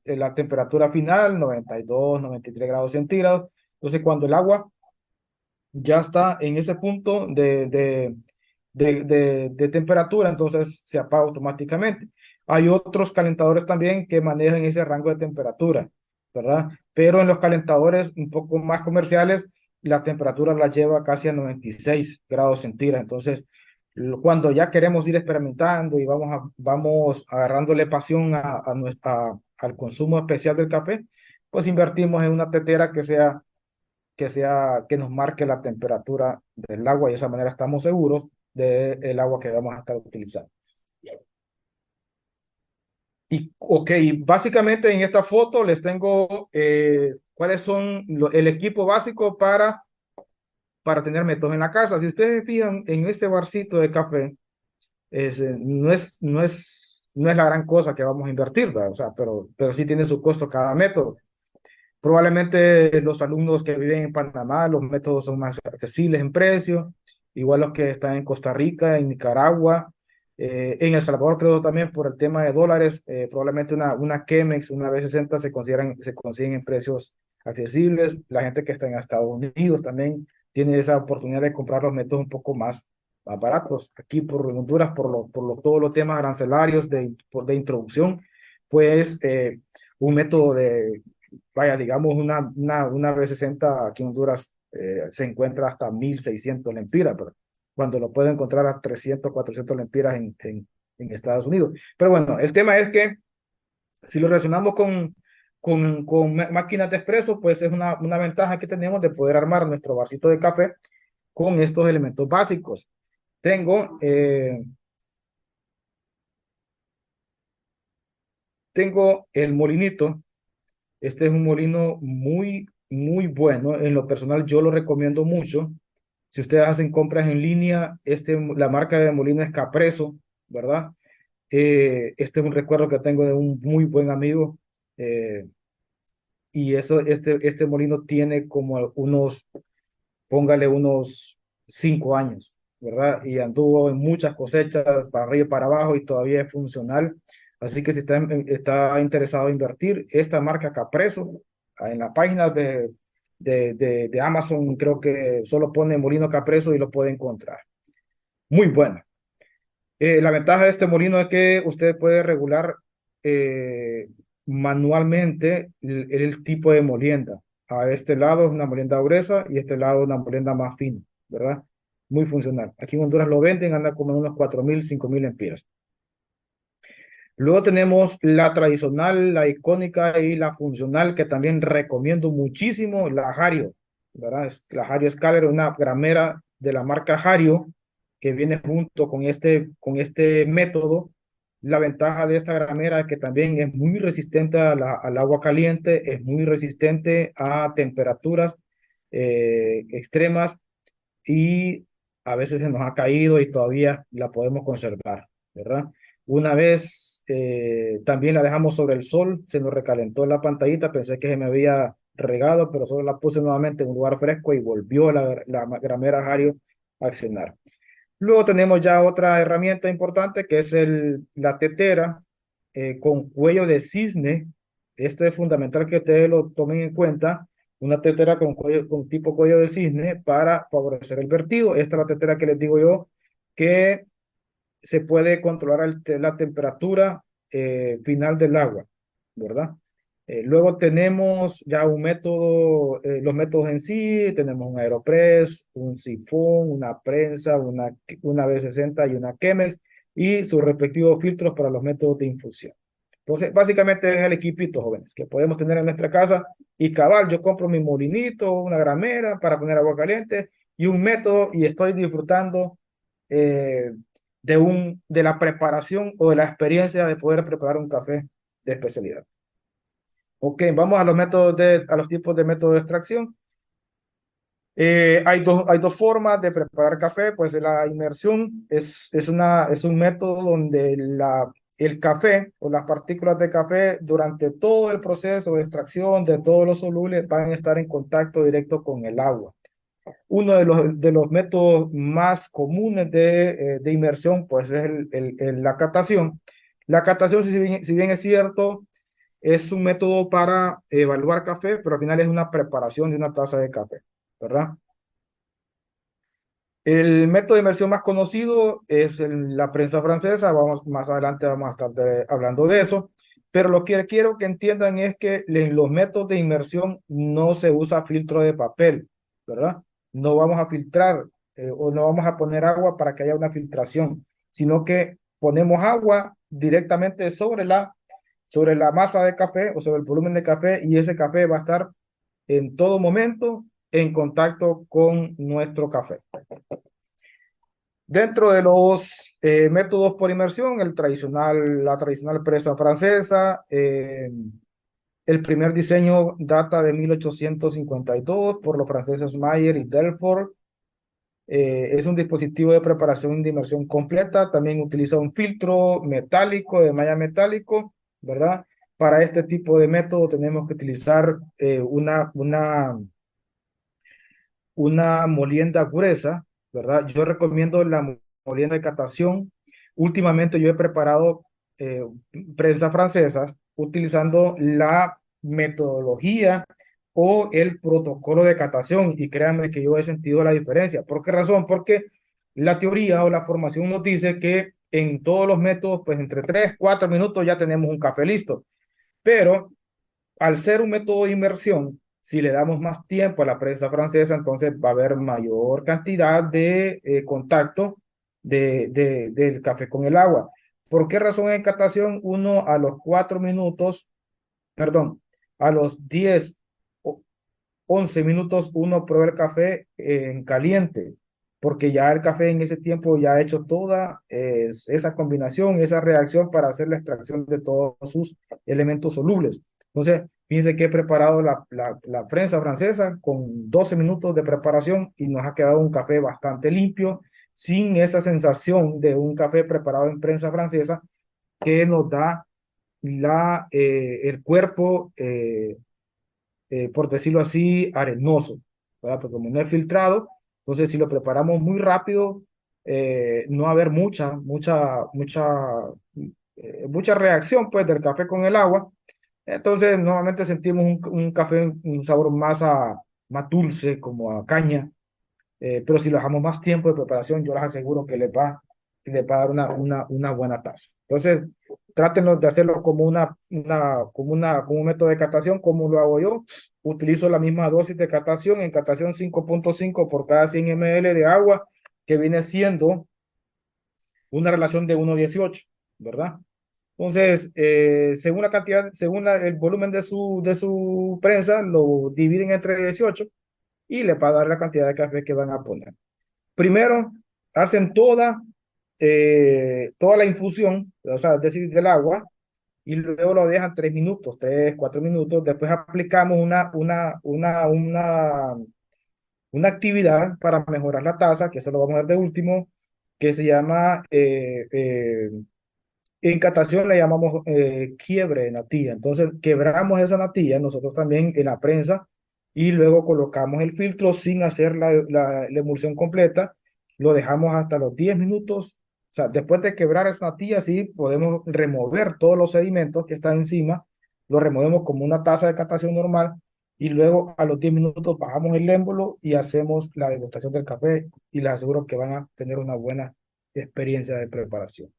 la temperatura final, 92, 93 grados centígrados. Entonces, cuando el agua ya está en ese punto de temperatura, entonces se apaga automáticamente. Hay otros calentadores también que manejan ese rango de temperatura, ¿verdad? Pero en los calentadores un poco más comerciales, la temperatura la lleva casi a 96 grados centígrados. Entonces, cuando ya queremos ir experimentando y vamos agarrándole pasión al consumo especial del café, pues invertimos en una tetera que nos marque la temperatura del agua y de esa manera estamos seguros del agua que vamos a estar utilizando. Y, ok, básicamente en esta foto les tengo cuáles son el equipo básico para tener métodos en la casa. Si ustedes se fijan en este barcito de café, no es la gran cosa que vamos a invertir, ¿verdad? O sea, pero sí tiene su costo cada método. Probablemente los alumnos que viven en Panamá, los métodos son más accesibles en precio, igual los que están en Costa Rica, en Nicaragua, en El Salvador creo también por el tema de dólares, probablemente una Chemex, una B60 se consiguen en precios accesibles. La gente que está en Estados Unidos también tiene esa oportunidad de comprar los métodos un poco más baratos. Aquí por Honduras, todos los temas arancelarios de introducción, pues un método vaya, digamos, una B60 aquí en Honduras se encuentra hasta 1.600 lempiras, pero cuando lo puede encontrar a 300, 400 lempiras en Estados Unidos. Pero bueno, el tema es que si lo relacionamos con máquinas de expreso, pues es una ventaja que tenemos de poder armar nuestro barcito de café con estos elementos básicos. Tengo el molinito. Este es un molino muy, muy bueno. En lo personal, yo lo recomiendo mucho. Si ustedes hacen compras en línea, la marca de molino es Capresso, ¿verdad? Este es un recuerdo que tengo de un muy buen amigo. Y este molino tiene como póngale unos 5 años, ¿verdad? Y anduvo en muchas cosechas, para arriba y para abajo, y todavía es funcional. Así que si está interesado en invertir, esta marca Capresso, en la página de Amazon, creo que solo pone Molino Capresso y lo puede encontrar. Muy bueno. La ventaja de este molino es que usted puede regular eh, manualmente el tipo de molienda. A este lado es una molienda gruesa y a este lado una molienda más fina, ¿verdad? Muy funcional. Aquí en Honduras lo venden, anda como en unos 4.000, 5.000 lempiras. Luego tenemos la tradicional, la icónica y la funcional que también recomiendo muchísimo, la Hario, ¿verdad? La Hario Scaler, una gramera de la marca Hario que viene junto con este método. La ventaja de esta gramera es que también es muy resistente al agua caliente, es muy resistente a temperaturas extremas y a veces se nos ha caído y todavía la podemos conservar, ¿verdad? Una vez también la dejamos sobre el sol, se nos recalentó la pantallita, pensé que se me había regado, pero solo la puse nuevamente en un lugar fresco y volvió la gramera Hario a accionar. Luego tenemos ya otra herramienta importante que es la tetera con cuello de cisne. Esto es fundamental que ustedes lo tomen en cuenta. Una tetera con tipo cuello de cisne para favorecer el vertido. Esta es la tetera que les digo yo que se puede controlar la temperatura final del agua, ¿verdad? Luego tenemos ya un método, los métodos en sí, tenemos un Aeropress, un sifón, una prensa, una B60 y una Chemex y sus respectivos filtros para los métodos de infusión. Entonces, básicamente es el equipito, jóvenes, que podemos tener en nuestra casa y cabal, yo compro mi molinito, una gramera para poner agua caliente y un método y estoy disfrutando eh, de la preparación o de la experiencia de poder preparar un café de especialidad. Ok, vamos a los tipos de métodos de extracción. Hay dos formas de preparar café, pues la inmersión es un método donde el café o las partículas de café durante todo el proceso de extracción de todos los solubles van a estar en contacto directo con el agua. Uno de los métodos más comunes de inmersión, pues es la catación. La catación, si bien es cierto, es un método para evaluar café, pero al final es una preparación de una taza de café, ¿verdad? El método de inmersión más conocido es la prensa francesa. Más adelante vamos a estar hablando de eso. Pero lo que quiero que entiendan es que en los métodos de inmersión no se usa filtro de papel, ¿verdad? No vamos a filtrar o no vamos a poner agua para que haya una filtración, sino que ponemos agua directamente sobre la masa de café o sobre el volumen de café, y ese café va a estar en todo momento en contacto con nuestro café. Dentro de los métodos por inmersión, la tradicional prensa francesa, el primer diseño data de 1852 por los franceses Mayer y Delfort. Es un dispositivo de preparación de inmersión completa. También utiliza un filtro metálico, de malla metálico, ¿verdad? Para este tipo de método tenemos que utilizar una molienda gruesa, ¿verdad? Yo recomiendo la molienda de catación. Últimamente yo he preparado eh, prensas francesas utilizando la metodología o el protocolo de catación, y créanme que yo he sentido la diferencia. ¿Por qué razón? Porque la teoría o la formación nos dice que en todos los métodos, pues entre 3, 4 minutos ya tenemos un café listo, pero al ser un método de inmersión, si le damos más tiempo a la prensa francesa, entonces va a haber mayor cantidad de contacto del café con el agua. ¿Por qué razón en catación uno a los 4 minutos, perdón, a los 10 o 11 minutos uno prueba el café en caliente? Porque ya el café en ese tiempo ya ha hecho toda esa combinación, esa reacción para hacer la extracción de todos sus elementos solubles. Entonces, fíjense que he preparado la prensa francesa con 12 minutos de preparación y nos ha quedado un café bastante limpio, sin esa sensación de un café preparado en prensa francesa que nos da el cuerpo, por decirlo así, arenoso, ¿verdad? Porque como no es filtrado, entonces si lo preparamos muy rápido, no va a haber mucha reacción pues del café con el agua. Entonces normalmente sentimos un café, un sabor más dulce, como a caña, pero si lo dejamos más tiempo de preparación, yo les aseguro que les va a dar una buena taza. Entonces, trátenlo de hacerlo como un método de catación. ¿Cómo lo hago yo? Utilizo la misma dosis de catación, en catación 5.5 por cada 100 ml de agua, que viene siendo una relación de 1:18, ¿verdad? Entonces, según la cantidad, según el volumen de su prensa, lo dividen entre 18 y le va a dar la cantidad de café que van a poner. Primero, hacen toda la infusión, o sea, es decir, del agua, y luego lo dejan 3 minutos, 3, 4 minutos. Después aplicamos una actividad para mejorar la taza, que eso lo vamos a ver de último, que se llama, en catación le llamamos quiebre de natilla. Entonces, quebramos esa natilla nosotros también en la prensa, y luego colocamos el filtro sin hacer la emulsión completa. Lo dejamos hasta los 10 minutos. O sea, después de quebrar esa natilla, sí podemos remover todos los sedimentos que están encima. Lo removemos como una taza de catación normal, y luego a los 10 minutos bajamos el émbolo y hacemos la degustación del café, y les aseguro que van a tener una buena experiencia de preparación.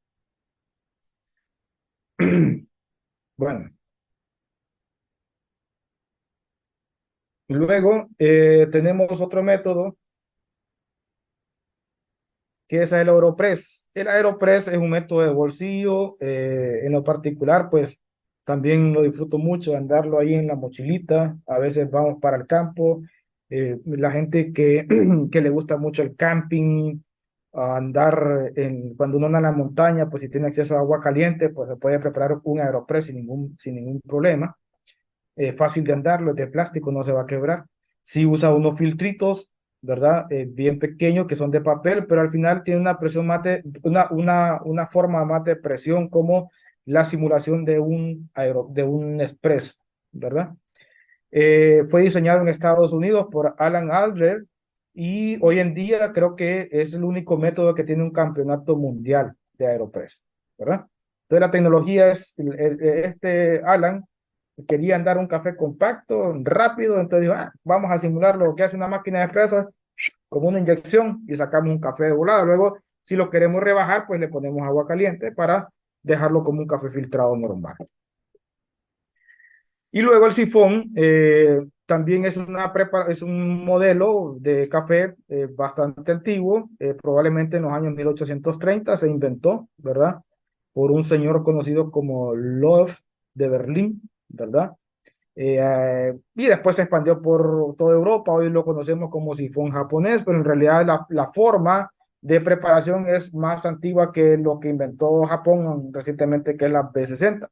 Bueno, luego tenemos otro método, que es el Aeropress. El Aeropress es un método de bolsillo. En lo particular, pues también lo disfruto mucho, andarlo ahí en la mochilita. A veces vamos para el campo. La gente que le gusta mucho el camping, a andar cuando uno anda en la montaña, pues si tiene acceso a agua caliente, pues se puede preparar un Aeropress sin ningún problema. Fácil de andarlo, es de plástico, no se va a quebrar. Sí usa unos filtritos, ¿verdad? Bien pequeños, que son de papel, pero al final tiene una presión mate, una forma más de presión, como la simulación de un expreso, ¿verdad? Fue diseñado en Estados Unidos por Alan Adler, y hoy en día creo que es el único método que tiene un campeonato mundial de AeroPress, ¿verdad? Entonces la tecnología es, este Alan querían dar un café compacto, rápido, entonces dijo, ah, vamos a simular lo que hace una máquina de espresso, como una inyección y sacamos un café de volada. Luego, si lo queremos rebajar, pues le ponemos agua caliente para dejarlo como un café filtrado normal. Y luego el sifón también es, es un modelo de café bastante antiguo, probablemente en los años 1830 se inventó, ¿verdad? Por un señor conocido como Loew de Berlín, ¿verdad? Y después se expandió por toda Europa, hoy lo conocemos como sifón japonés, pero en realidad la forma de preparación es más antigua que lo que inventó Japón recientemente, que es la B60.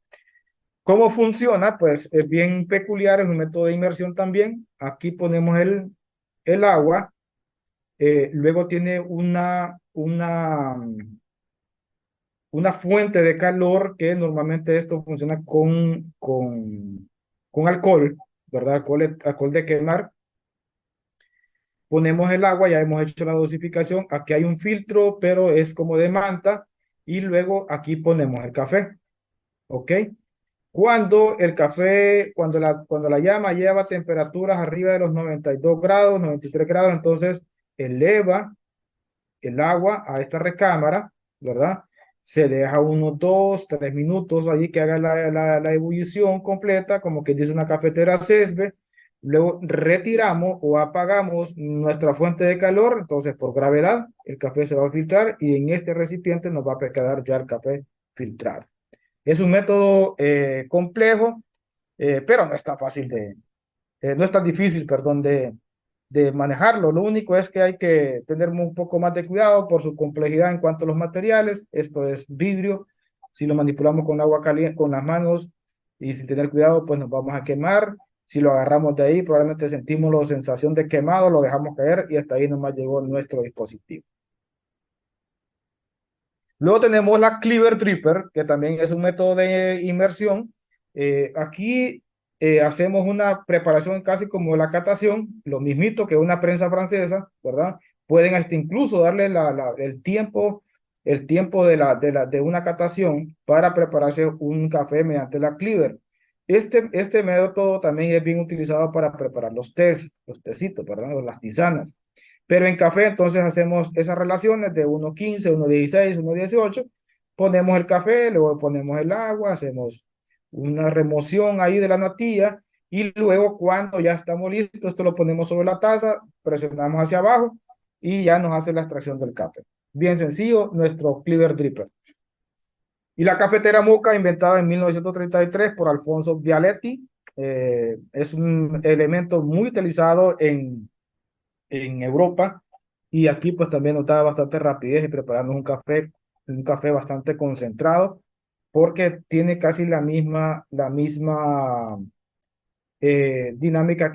¿Cómo funciona? Pues es bien peculiar, es un método de inmersión también. Aquí ponemos el agua, luego tiene una fuente de calor que normalmente esto funciona con alcohol, ¿verdad? Alcohol de quemar. Ponemos el agua, ya hemos hecho la dosificación. Aquí hay un filtro, pero es como de manta. Y luego aquí ponemos el café, ¿ok? Cuando el café, cuando la llama lleva temperaturas arriba de los 92 grados, 93 grados, entonces eleva el agua a esta recámara, ¿verdad? Se deja unos 2, 3 minutos allí que haga la ebullición completa, como que dice una cafetera césped. Luego retiramos o apagamos nuestra fuente de calor, entonces por gravedad el café se va a filtrar y en este recipiente nos va a quedar ya el café filtrado. Es un método complejo, pero no es tan fácil no es tan difícil, perdón, de manejarlo. Lo único es que hay que tener un poco más de cuidado por su complejidad en cuanto a los materiales. Esto es vidrio. Si lo manipulamos con agua caliente, con las manos y sin tener cuidado, pues nos vamos a quemar. Si lo agarramos de ahí, probablemente sentimos la sensación de quemado, lo dejamos caer y hasta ahí nomás llegó nuestro dispositivo. Luego tenemos la Cleaver Dripper, que también es un método de inmersión. Aquí hacemos una preparación casi como la catación, lo mismito que una prensa francesa, ¿verdad? Pueden hasta incluso darle el tiempo de una catación para prepararse un café mediante la Cleaver. Este método también es bien utilizado para preparar los tecitos, ¿verdad? O las tisanas. Pero en café entonces hacemos esas relaciones de 1:15, 1:16, 1:18. Ponemos el café, luego ponemos el agua, hacemos una remoción ahí de la natilla y luego cuando ya estamos listos, esto lo ponemos sobre la taza, presionamos hacia abajo y ya nos hace la extracción del café. Bien sencillo, nuestro Cleaver Dripper. Y la cafetera Moka, inventada en 1933 por Alfonso Vialetti, es un elemento muy utilizado en Europa y aquí pues también nos da bastante rapidez y prepararnos un café bastante concentrado porque tiene casi la misma dinámica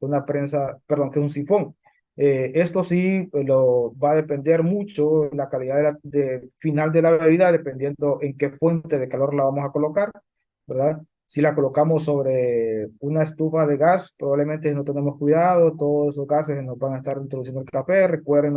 una prensa, perdón, que un sifón. Esto sí lo va a depender mucho la calidad final de la bebida, dependiendo en qué fuente de calor la vamos a colocar, ¿verdad? Si la colocamos sobre una estufa de gas, probablemente si no tenemos cuidado, todos esos gases nos van a estar introduciendo el café. Recuerden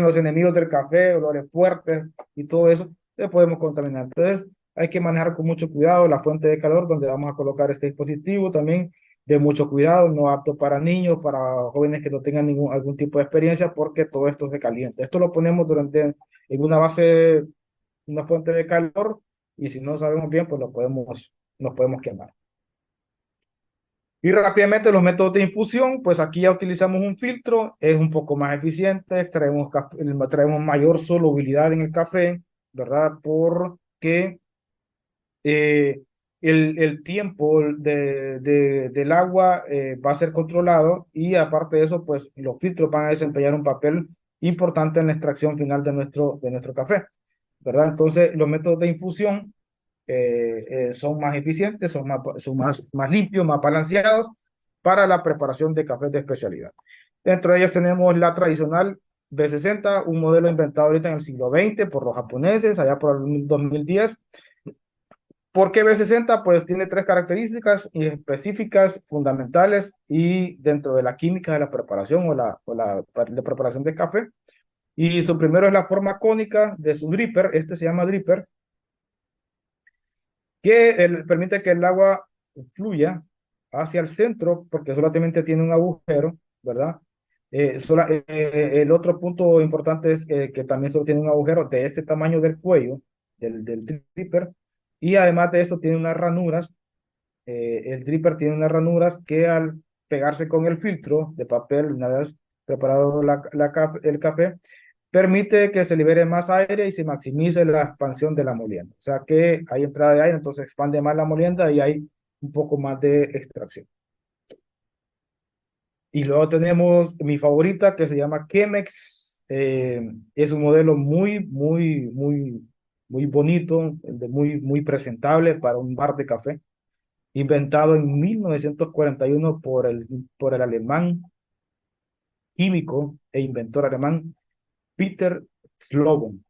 los enemigos del café, olores fuertes y todo eso, le podemos contaminar. Entonces, hay que manejar con mucho cuidado la fuente de calor donde vamos a colocar este dispositivo, también de mucho cuidado, no apto para niños, para jóvenes que no tengan algún tipo de experiencia, porque todo esto se calienta. Esto lo ponemos en una base, una fuente de calor, y si no sabemos bien, pues nos podemos quemar. Y rápidamente los métodos de infusión, pues aquí ya utilizamos un filtro, es un poco más eficiente, traemos mayor solubilidad en el café, ¿verdad? Porque el tiempo del agua va a ser controlado y aparte de eso, pues los filtros van a desempeñar un papel importante en la extracción final de nuestro café, ¿verdad? Entonces, los métodos de infusión son más eficientes, son más limpios, más balanceados para la preparación de cafés de especialidad. Dentro de ellos tenemos la tradicional B60, un modelo inventado ahorita en el siglo XX por los japoneses, allá por el 2010, ¿Por qué B60? Pues tiene tres características específicas, fundamentales y dentro de la química de la preparación la preparación de café. Y su primero es la forma cónica de su dripper, este se llama dripper, que permite que el agua fluya hacia el centro porque solamente tiene un agujero, ¿verdad? El otro punto importante es que también solo tiene un agujero de este tamaño del cuello del dripper y además de esto tiene unas ranuras. El dripper tiene unas ranuras que al pegarse con el filtro de papel, una vez preparado el café, permite que se libere más aire y se maximice la expansión de la molienda. O sea que hay entrada de aire, entonces expande más la molienda y hay un poco más de extracción. Y luego tenemos mi favorita que se llama Chemex. Es un modelo muy bonito, muy presentable para un bar de café. Inventado en 1941 por el alemán químico e inventor alemán Peter Slogan.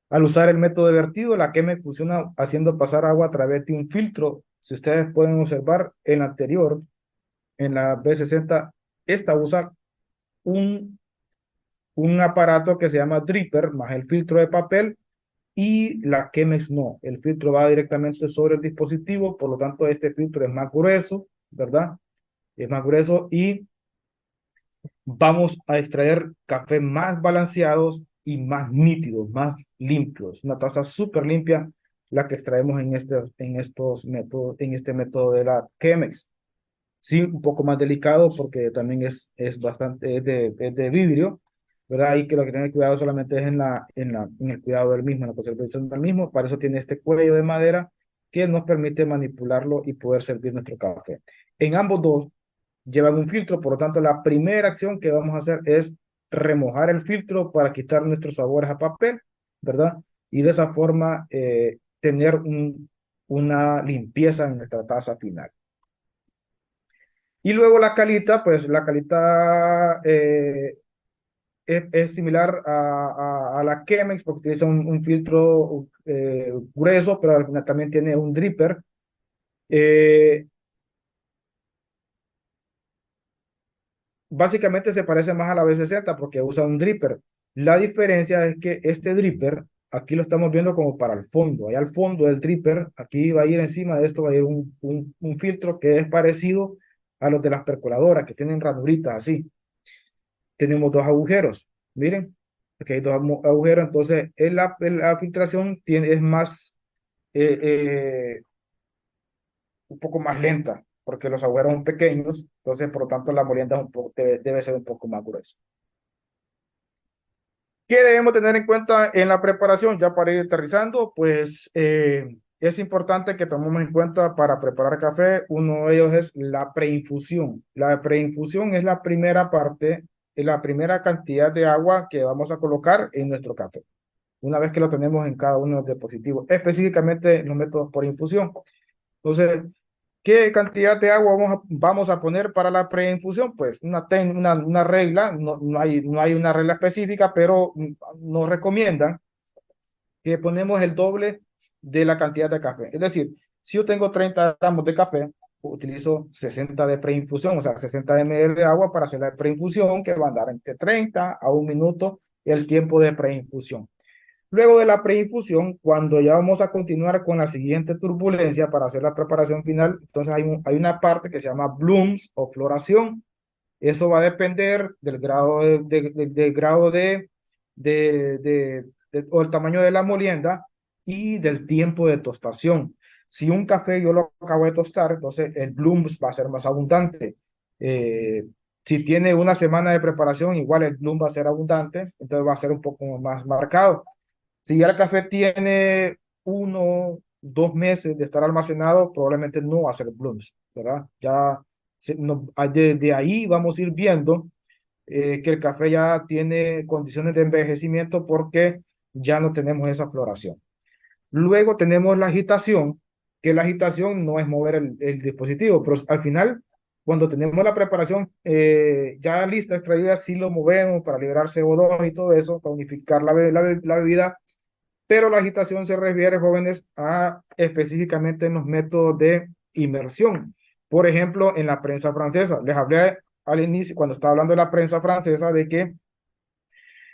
Al usar el método de vertido, la Chemex funciona haciendo pasar agua a través de un filtro. Si ustedes pueden observar en la anterior, en la B60, esta usa un, un aparato que se llama dripper más el filtro de papel y la Chemex no. El filtro va directamente sobre el dispositivo, por lo tanto este filtro es más grueso, ¿verdad? Es más grueso y vamos a extraer café más balanceados y más nítidos, más limpios. Una taza súper limpia la que extraemos en este método de la Chemex. Sí, un poco más delicado porque también es bastante, es de vidrio, ¿verdad? Y que lo que tiene cuidado solamente es en el cuidado del mismo, en la conservación del mismo. Para eso tiene este cuello de madera que nos permite manipularlo y poder servir nuestro café. En ambos dos llevan un filtro, por lo tanto, la primera acción que vamos a hacer es remojar el filtro para quitar nuestros sabores a papel, ¿verdad? Y de esa forma tener una limpieza en nuestra taza final. Y luego la calita, pues la calita es similar a la Chemex porque utiliza un filtro grueso, pero al final también tiene un dripper. Eh, Básicamente se parece más a la B60 porque usa un dripper. La diferencia es que este dripper, aquí lo estamos viendo como para el fondo. Allá al fondo del dripper, aquí va a ir encima de esto, va a ir un filtro que es parecido a los de las percoladoras, que tienen ranuritas así. Tenemos dos agujeros. Miren, aquí hay dos agujeros. Entonces, la filtración es más, eh, eh, un poco más lenta porque los agujeros son pequeños, entonces por lo tanto la molienda debe ser un poco más gruesa. ¿Qué debemos tener en cuenta en la preparación? Ya para ir aterrizando, pues es importante que tomemos en cuenta para preparar café, uno de ellos es la preinfusión. La preinfusión es la primera parte, es la primera cantidad de agua que vamos a colocar en nuestro café, una vez que lo tenemos en cada uno de los dispositivos, específicamente los métodos por infusión. Entonces, ¿qué cantidad de agua vamos a poner para la preinfusión? Pues una regla, no hay una regla específica, pero nos recomiendan que ponemos el doble de la cantidad de café. Es decir, si yo tengo 30 gramos de café, utilizo 60 de preinfusión, o sea, 60 ml de agua para hacer la preinfusión, que va a dar entre 30 a 1 minuto el tiempo de preinfusión. Luego de la preinfusión, cuando ya vamos a continuar con la siguiente turbulencia para hacer la preparación final, entonces hay una parte que se llama blooms o floración. Eso va a depender del grado del grado o el tamaño de la molienda y del tiempo de tostación. Si un café yo lo acabo de tostar, entonces el blooms va a ser más abundante. Si tiene una semana de preparación, igual el bloom va a ser abundante, entonces va a ser un poco más marcado. Si ya el café tiene 1, 2 meses de estar almacenado, probablemente no va a ser blooms, ¿verdad? Ya de ahí vamos a ir viendo que el café ya tiene condiciones de envejecimiento porque ya no tenemos esa floración. Luego tenemos la agitación, que la agitación no es mover el dispositivo, pero al final, cuando tenemos la preparación ya lista, extraída, sí lo movemos para liberar CO2 y todo eso, para unificar la bebida pero la agitación se refiere, jóvenes, a específicamente en los métodos de inmersión. Por ejemplo, en la prensa francesa. Les hablé al inicio, cuando estaba hablando de la prensa francesa, de que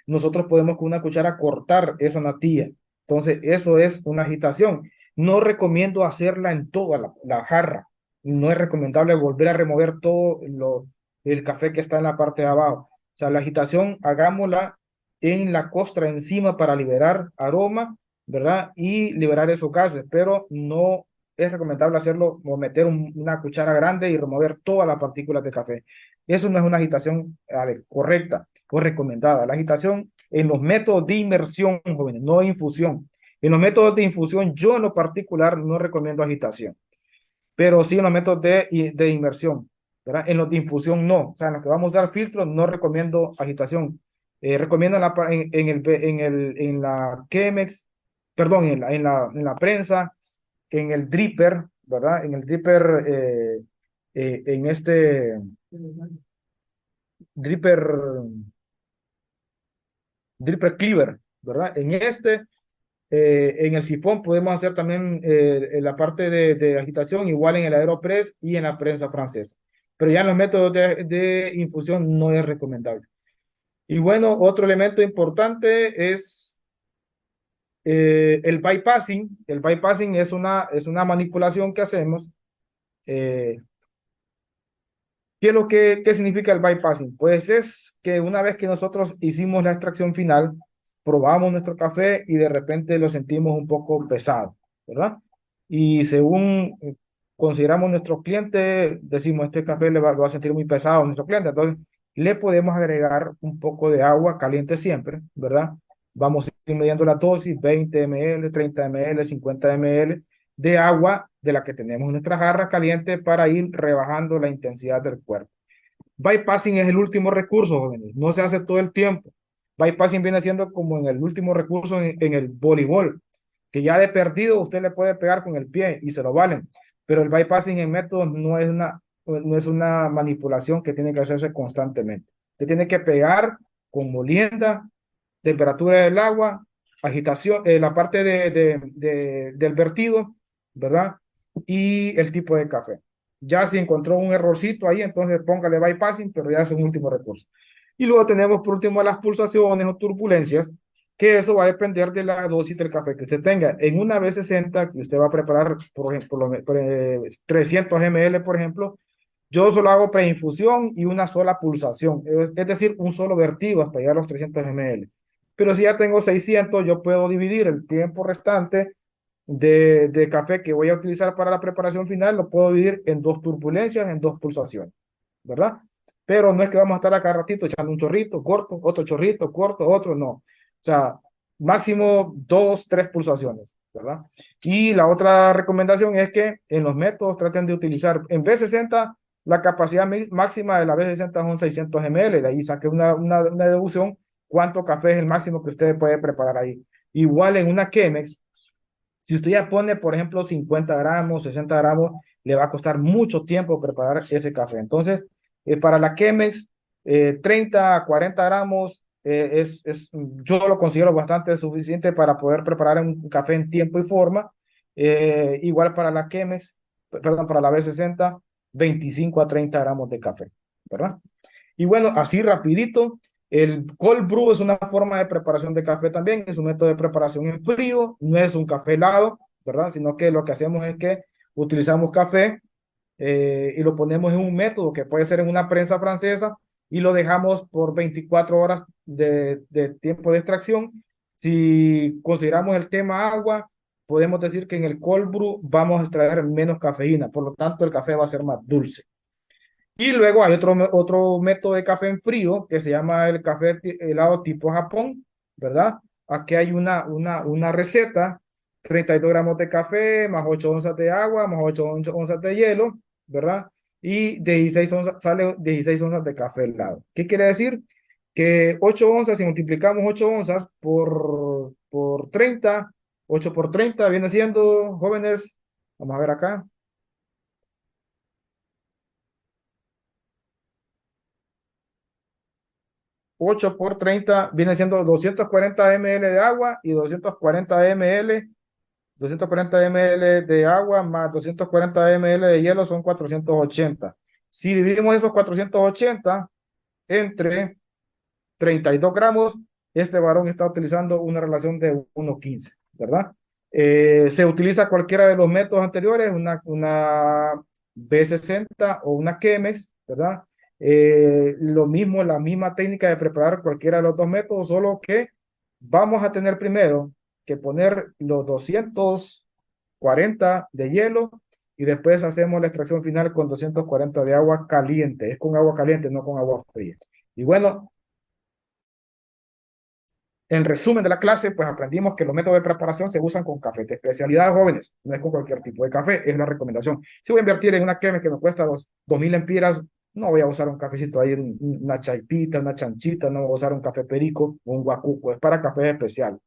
nosotros podemos con una cuchara cortar esa natilla. Entonces, eso es una agitación. No recomiendo hacerla en toda la jarra. No es recomendable volver a remover todo el café que está en la parte de abajo. O sea, la agitación hagámosla en la costra encima para liberar aroma, ¿verdad? Y liberar esos gases, pero no es recomendable hacerlo o meter una cuchara grande y remover todas las partículas de café. Eso no es una agitación correcta o recomendada. La agitación en los métodos de inmersión, jóvenes, no infusión. En los métodos de infusión, yo en lo particular no recomiendo agitación, pero sí en los métodos de inmersión, ¿verdad? En los de infusión no, o sea, en los que vamos a usar filtros no recomiendo agitación. Recomiendo en la Chemex, perdón, en la prensa, en el dripper, ¿verdad? En el dripper, en este dripper dripper cleaver, ¿verdad? En el sifón podemos hacer también en la parte de agitación, igual en el Aeropress y en la prensa francesa. Pero ya en los métodos de infusión no es recomendable. Y bueno, otro elemento importante es el bypassing. El bypassing es una manipulación que hacemos. eh, ¿Qué significa el bypassing? Pues es que una vez que nosotros hicimos la extracción final, probamos nuestro café y de repente lo sentimos un poco pesado, ¿verdad? Y según consideramos nuestro cliente, decimos, este café lo va a sentir muy pesado a nuestro cliente. Entonces, le podemos agregar un poco de agua caliente siempre, ¿verdad? Vamos a ir midiendo la dosis, 20 ml, 30 ml, 50 ml de agua de la que tenemos en nuestra jarra caliente para ir rebajando la intensidad del cuerpo. Bypassing es el último recurso, jóvenes. No se hace todo el tiempo. Bypassing viene siendo como en el último recurso en el voleibol, que ya de perdido usted le puede pegar con el pie y se lo valen. Pero el bypassing en métodos no es una manipulación que tiene que hacerse constantemente. Usted tiene que pegar con molienda, temperatura del agua, agitación, la parte del vertido, ¿verdad? Y el tipo de café. Ya si encontró un errorcito ahí, entonces póngale bypassing, pero ya es un último recurso. Y luego tenemos por último las pulsaciones o turbulencias, que eso va a depender de la dosis del café que usted tenga. En una B60 que usted va a preparar, por ejemplo, 300 ml, por ejemplo, yo solo hago preinfusión y una sola pulsación, es decir, un solo vertido hasta llegar a los 300 ml. Pero si ya tengo 600, yo puedo dividir el tiempo restante de café que voy a utilizar para la preparación final, lo puedo dividir en dos turbulencias, en dos pulsaciones, ¿verdad? Pero no es que vamos a estar acá ratito echando un chorrito corto, otro chorrito corto, otro no. O sea, máximo dos, tres pulsaciones, ¿verdad? Y la otra recomendación es que en los métodos traten de utilizar en B60 la capacidad máxima de la B60 son 600 ml, de ahí saque una deducción cuánto café es el máximo que usted puede preparar ahí. Igual en una Chemex, si usted ya pone, por ejemplo, 50 gramos, 60 gramos, le va a costar mucho tiempo preparar ese café. Entonces, para la Chemex, 30 a 40 gramos yo lo considero bastante suficiente para poder preparar un café en tiempo y forma. Igual para la Chemex, perdón, para la B60, 25 a 30 gramos de café, ¿verdad? Y bueno, así rapidito, el cold brew es una forma de preparación de café también, es un método de preparación en frío, no es un café helado, ¿verdad? Sino que lo que hacemos es que utilizamos café y lo ponemos en un método que puede ser en una prensa francesa y lo dejamos por 24 horas de tiempo de extracción. Si consideramos el tema agua, podemos decir que en el cold brew vamos a extraer menos cafeína, por lo tanto el café va a ser más dulce. Y luego hay otro método de café en frío que se llama el café helado tipo Japón, ¿verdad? Aquí hay una receta, 32 gramos de café, más 8 onzas de agua, más 8 onzas de hielo, ¿verdad? Y 16 onzas, sale 16 onzas de café helado. ¿Qué quiere decir? Que 8 onzas, si multiplicamos 8 onzas por 30, 8 por 30 viene siendo, jóvenes, vamos a ver acá, 8 por 30 viene siendo 240 ml de agua y 240 ml de agua más 240 ml de hielo son 480. Si dividimos esos 480 entre 32 gramos, este varón está utilizando una relación de 1:15, ¿verdad? Se utiliza cualquiera de los métodos anteriores, una B60 o una Chemex, ¿verdad? Lo mismo, la misma técnica de preparar cualquiera de los dos métodos, solo que vamos a tener primero que poner los 240 de hielo y después hacemos la extracción final con 240 de agua caliente. Es con agua caliente, no con agua fría. Y bueno, en resumen de la clase, pues aprendimos que los métodos de preparación se usan con café de especialidad, jóvenes, no es con cualquier tipo de café, es la recomendación. Si voy a invertir en una queme que me cuesta 2.000 empiras, no voy a usar un cafecito ahí, una chaipita, una chanchita, no voy a usar un café perico o un guacuco, es para café especial.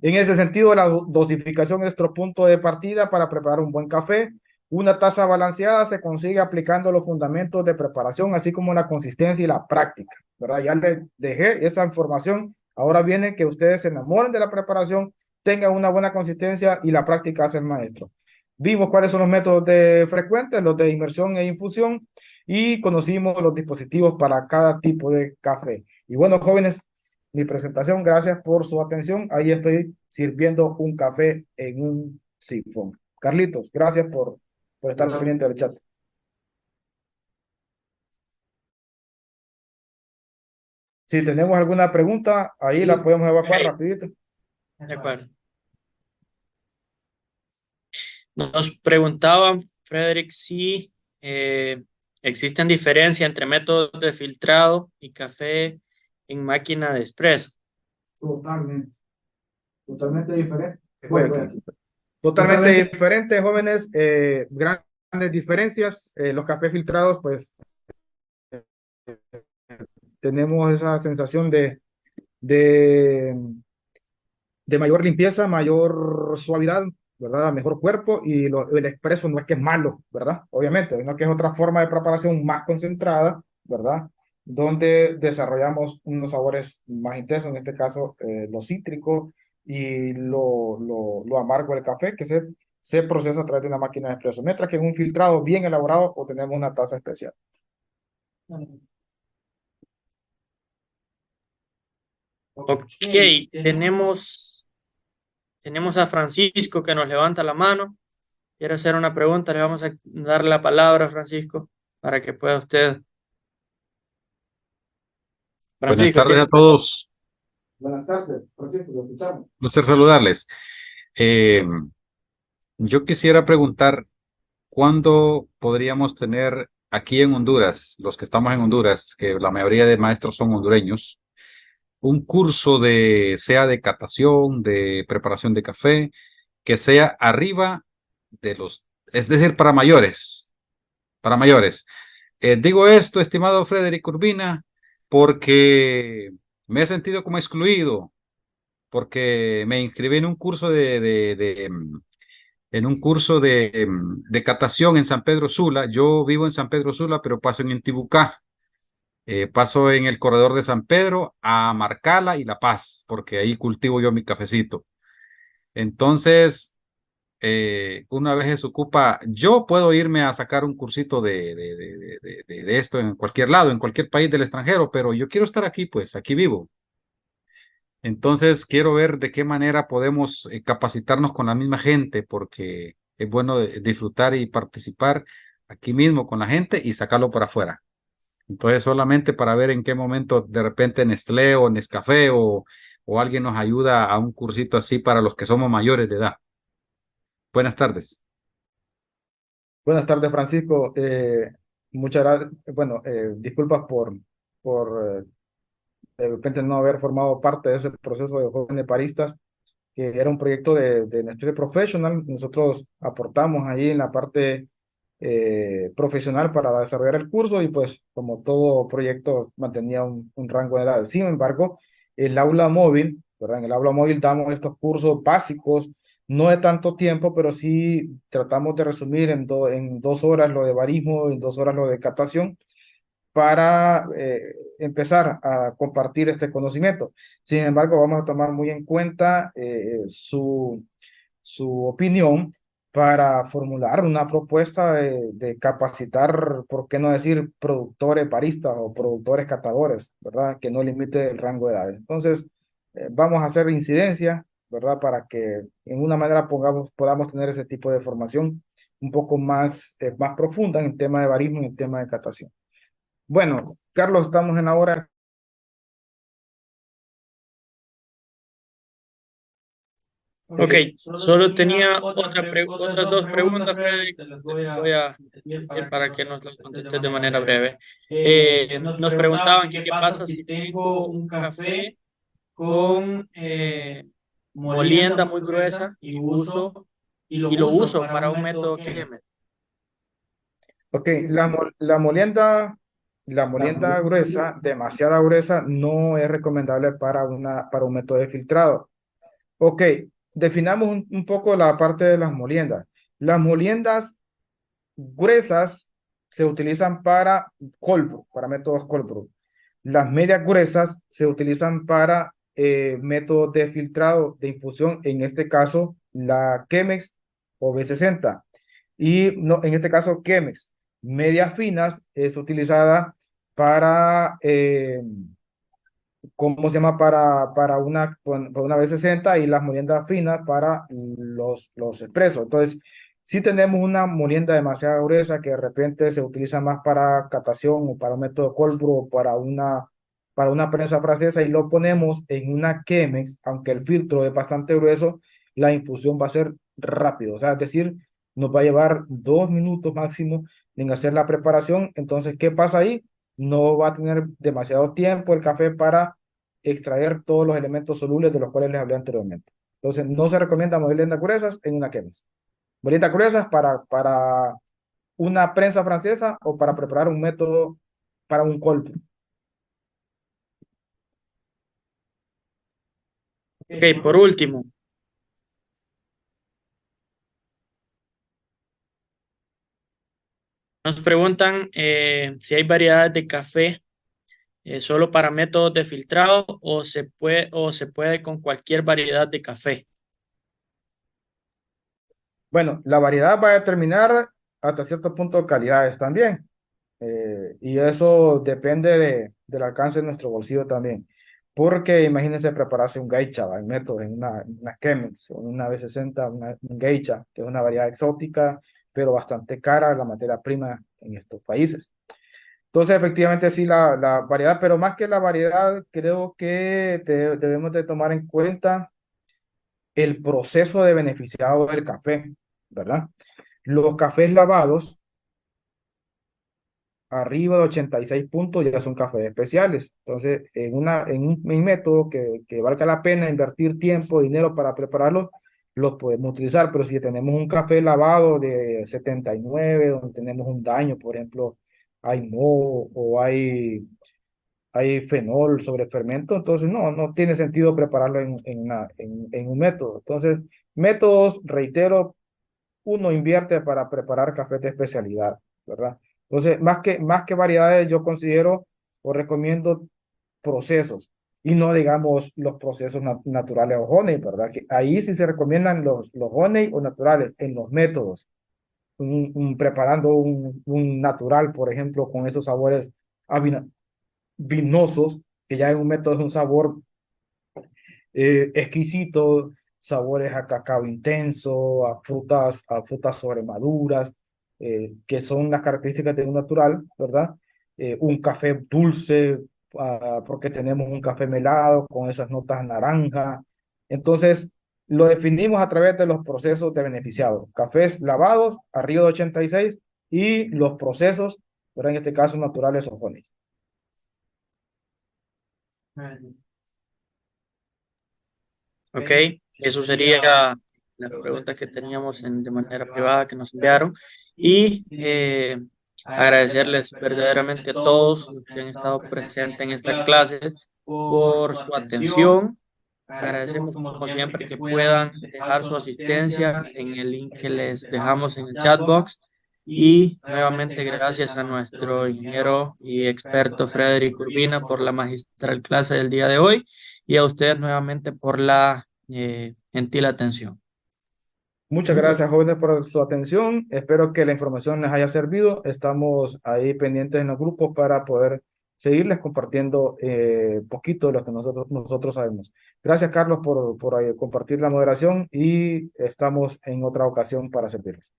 En ese sentido, la dosificación es nuestro punto de partida para preparar un buen café. Una taza balanceada se consigue aplicando los fundamentos de preparación, así como la consistencia y la práctica, ¿verdad? Ya les dejé esa información. Ahora viene que ustedes se enamoren de la preparación, tengan una buena consistencia y la práctica hace el maestro. Vimos cuáles son los métodos frecuentes, los de inmersión e infusión, y conocimos los dispositivos para cada tipo de café. Y bueno, jóvenes, mi presentación. Gracias por su atención. Ahí estoy sirviendo un café en un sifón. Carlitos, gracias por estar pendiente del chat. Si tenemos alguna pregunta, ahí la podemos evacuar rapidito. De acuerdo. Nos preguntaban, Frederick, si existen diferencias entre métodos de filtrado y café en máquina de espresso. Totalmente diferente. Bueno, totalmente diferente, jóvenes. Grandes diferencias. Los cafés filtrados, pues, tenemos esa sensación de mayor limpieza, mayor suavidad, ¿verdad? Mejor cuerpo, y el expreso no es que es malo, ¿verdad? Obviamente, sino que es otra forma de preparación más concentrada, ¿verdad? Donde desarrollamos unos sabores más intensos, en este caso lo cítrico y lo amargo del café, que se procesa a través de una máquina de expreso, mientras que en un filtrado bien elaborado obtenemos una taza especial. Ok, tenemos a Francisco que nos levanta la mano. Quiere hacer una pregunta, le vamos a dar la palabra a Francisco para que pueda usted. Buenas Francisco, tardes a todos. Buenas tardes, Francisco, lo escuchamos. Un placer saludarles. Yo quisiera preguntar, ¿cuándo podríamos tener aquí en Honduras, los que estamos en Honduras, que la mayoría de maestros son hondureños, un curso sea de catación, de preparación de café, que sea arriba de es decir, para mayores, para mayores? Digo esto, estimado Frederick Urbina, porque me he sentido como excluido, porque me inscribí en un curso de catación en San Pedro Sula. Yo vivo en San Pedro Sula, pero paso en Intibucá. Paso en el corredor de San Pedro a Marcala y La Paz, porque ahí cultivo yo mi cafecito. Entonces, una vez se ocupa, yo puedo irme a sacar un cursito de esto en cualquier lado, en cualquier país del extranjero, pero yo quiero estar aquí, pues aquí vivo. Entonces, quiero ver de qué manera podemos capacitarnos con la misma gente, porque es bueno disfrutar y participar aquí mismo con la gente y sacarlo para afuera. Entonces, solamente para ver en qué momento de repente Nestlé o Nescafé o alguien nos ayuda a un cursito así para los que somos mayores de edad. Buenas tardes. Buenas tardes, Francisco. Muchas gracias. Bueno, disculpas por de repente no haber formado parte de ese proceso de jóvenes paristas, que era un proyecto de Nestlé Professional. Nosotros aportamos ahí en la parte profesional para desarrollar el curso, y pues como todo proyecto mantenía un rango de edad. Sin embargo, el aula móvil, ¿verdad? En el aula móvil damos estos cursos básicos, no de tanto tiempo, pero sí tratamos de resumir en 2 horas lo de barismo, en 2 horas lo de captación, para empezar a compartir este conocimiento. Sin embargo, vamos a tomar muy en cuenta su opinión para formular una propuesta de capacitar, por qué no decir, productores baristas o productores catadores, ¿verdad? Que no limite el rango de edades. Entonces, vamos a hacer incidencia, ¿verdad? Para que en una manera podamos tener ese tipo de formación un poco más profunda en el tema de barismo y en el tema de catación. Bueno, Carlos, estamos en la hora. Ok, solo tenía otras dos preguntas, Frederick. Te las voy a repetir para que nos las contestes de manera breve. Nos preguntaban que qué pasa si tengo un café con molienda muy gruesa y lo uso para un método Chemex. Ok, la molienda gruesa, demasiada gruesa, no es recomendable para un método de filtrado. Ok, definamos un poco la parte de las moliendas. Las moliendas gruesas se utilizan para para métodos cold brew. Las medias gruesas se utilizan para métodos de filtrado de infusión, en este caso la Chemex o B60. Y no, en este caso Chemex. Medias finas es utilizada para ¿cómo se llama? Para una B60 y las moliendas finas para los expresos. Entonces, si tenemos una molienda demasiado gruesa que de repente se utiliza más para catación o para un método cold brew o para una prensa francesa y lo ponemos en una Chemex, aunque el filtro es bastante grueso, la infusión va a ser rápido. O sea, es decir, nos va a llevar 2 minutos máximo en hacer la preparación. Entonces, ¿qué pasa ahí? No va a tener demasiado tiempo el café para extraer todos los elementos solubles de los cuales les hablé anteriormente. Entonces, no se recomienda moliendas gruesas en una Chemex. Moliendas gruesas para una prensa francesa o para preparar un método para un cold brew. Ok, por último, nos preguntan si hay variedades de café solo para métodos de filtrado o se puede con cualquier variedad de café. Bueno, la variedad va a determinar hasta cierto punto de calidades también. Y eso depende del alcance de nuestro bolsillo también. Porque imagínense prepararse un geisha, ¿va? En método, en una Chemex, o una B60, un geisha, que es una variedad exótica, pero bastante cara la materia prima en estos países. Entonces, efectivamente, sí, la variedad, pero más que la variedad, creo que debemos de tomar en cuenta el proceso de beneficiado del café, ¿verdad? Los cafés lavados arriba de 86 puntos ya son cafés especiales. Entonces, en un método que valga la pena invertir tiempo, dinero para prepararlos, los podemos utilizar. Pero si tenemos un café lavado de 79, donde tenemos un daño, por ejemplo, hay moho o hay fenol sobre fermento, entonces no tiene sentido prepararlo en un método. Entonces, métodos, reitero, uno invierte para preparar café de especialidad, ¿verdad? Entonces, más que variedades, yo considero o recomiendo procesos y no, digamos, los procesos naturales o honey, ¿verdad? Que ahí sí se recomiendan los honey o naturales en los métodos. Preparando un natural, por ejemplo, con esos sabores vinosos, que ya en un método es un sabor exquisito, sabores a cacao intenso, a frutas sobremaduras, que son las características de un natural, ¿verdad? Un café dulce, porque tenemos un café melado con esas notas naranja. Entonces, lo definimos a través de los procesos de beneficiados. Cafés lavados, arriba de 86, y los procesos, ¿verdad? En este caso, naturales o honey. Ok, eso sería la pregunta que teníamos de manera privada que nos enviaron. Y agradecerles verdaderamente a todos los que han estado presentes en esta clase por su atención. Agradecemos como siempre que puedan dejar su asistencia en el link que les dejamos en el chat box. Y nuevamente gracias a nuestro ingeniero y experto Frederick Urbina por la magistral clase del día de hoy y a ustedes nuevamente por la gentil atención. Muchas gracias, jóvenes, por su atención. Espero que la información les haya servido. Estamos ahí pendientes en los grupos para poder seguirles compartiendo poquito de lo que nosotros sabemos. Gracias, Carlos, por compartir la moderación y estamos en otra ocasión para servirles.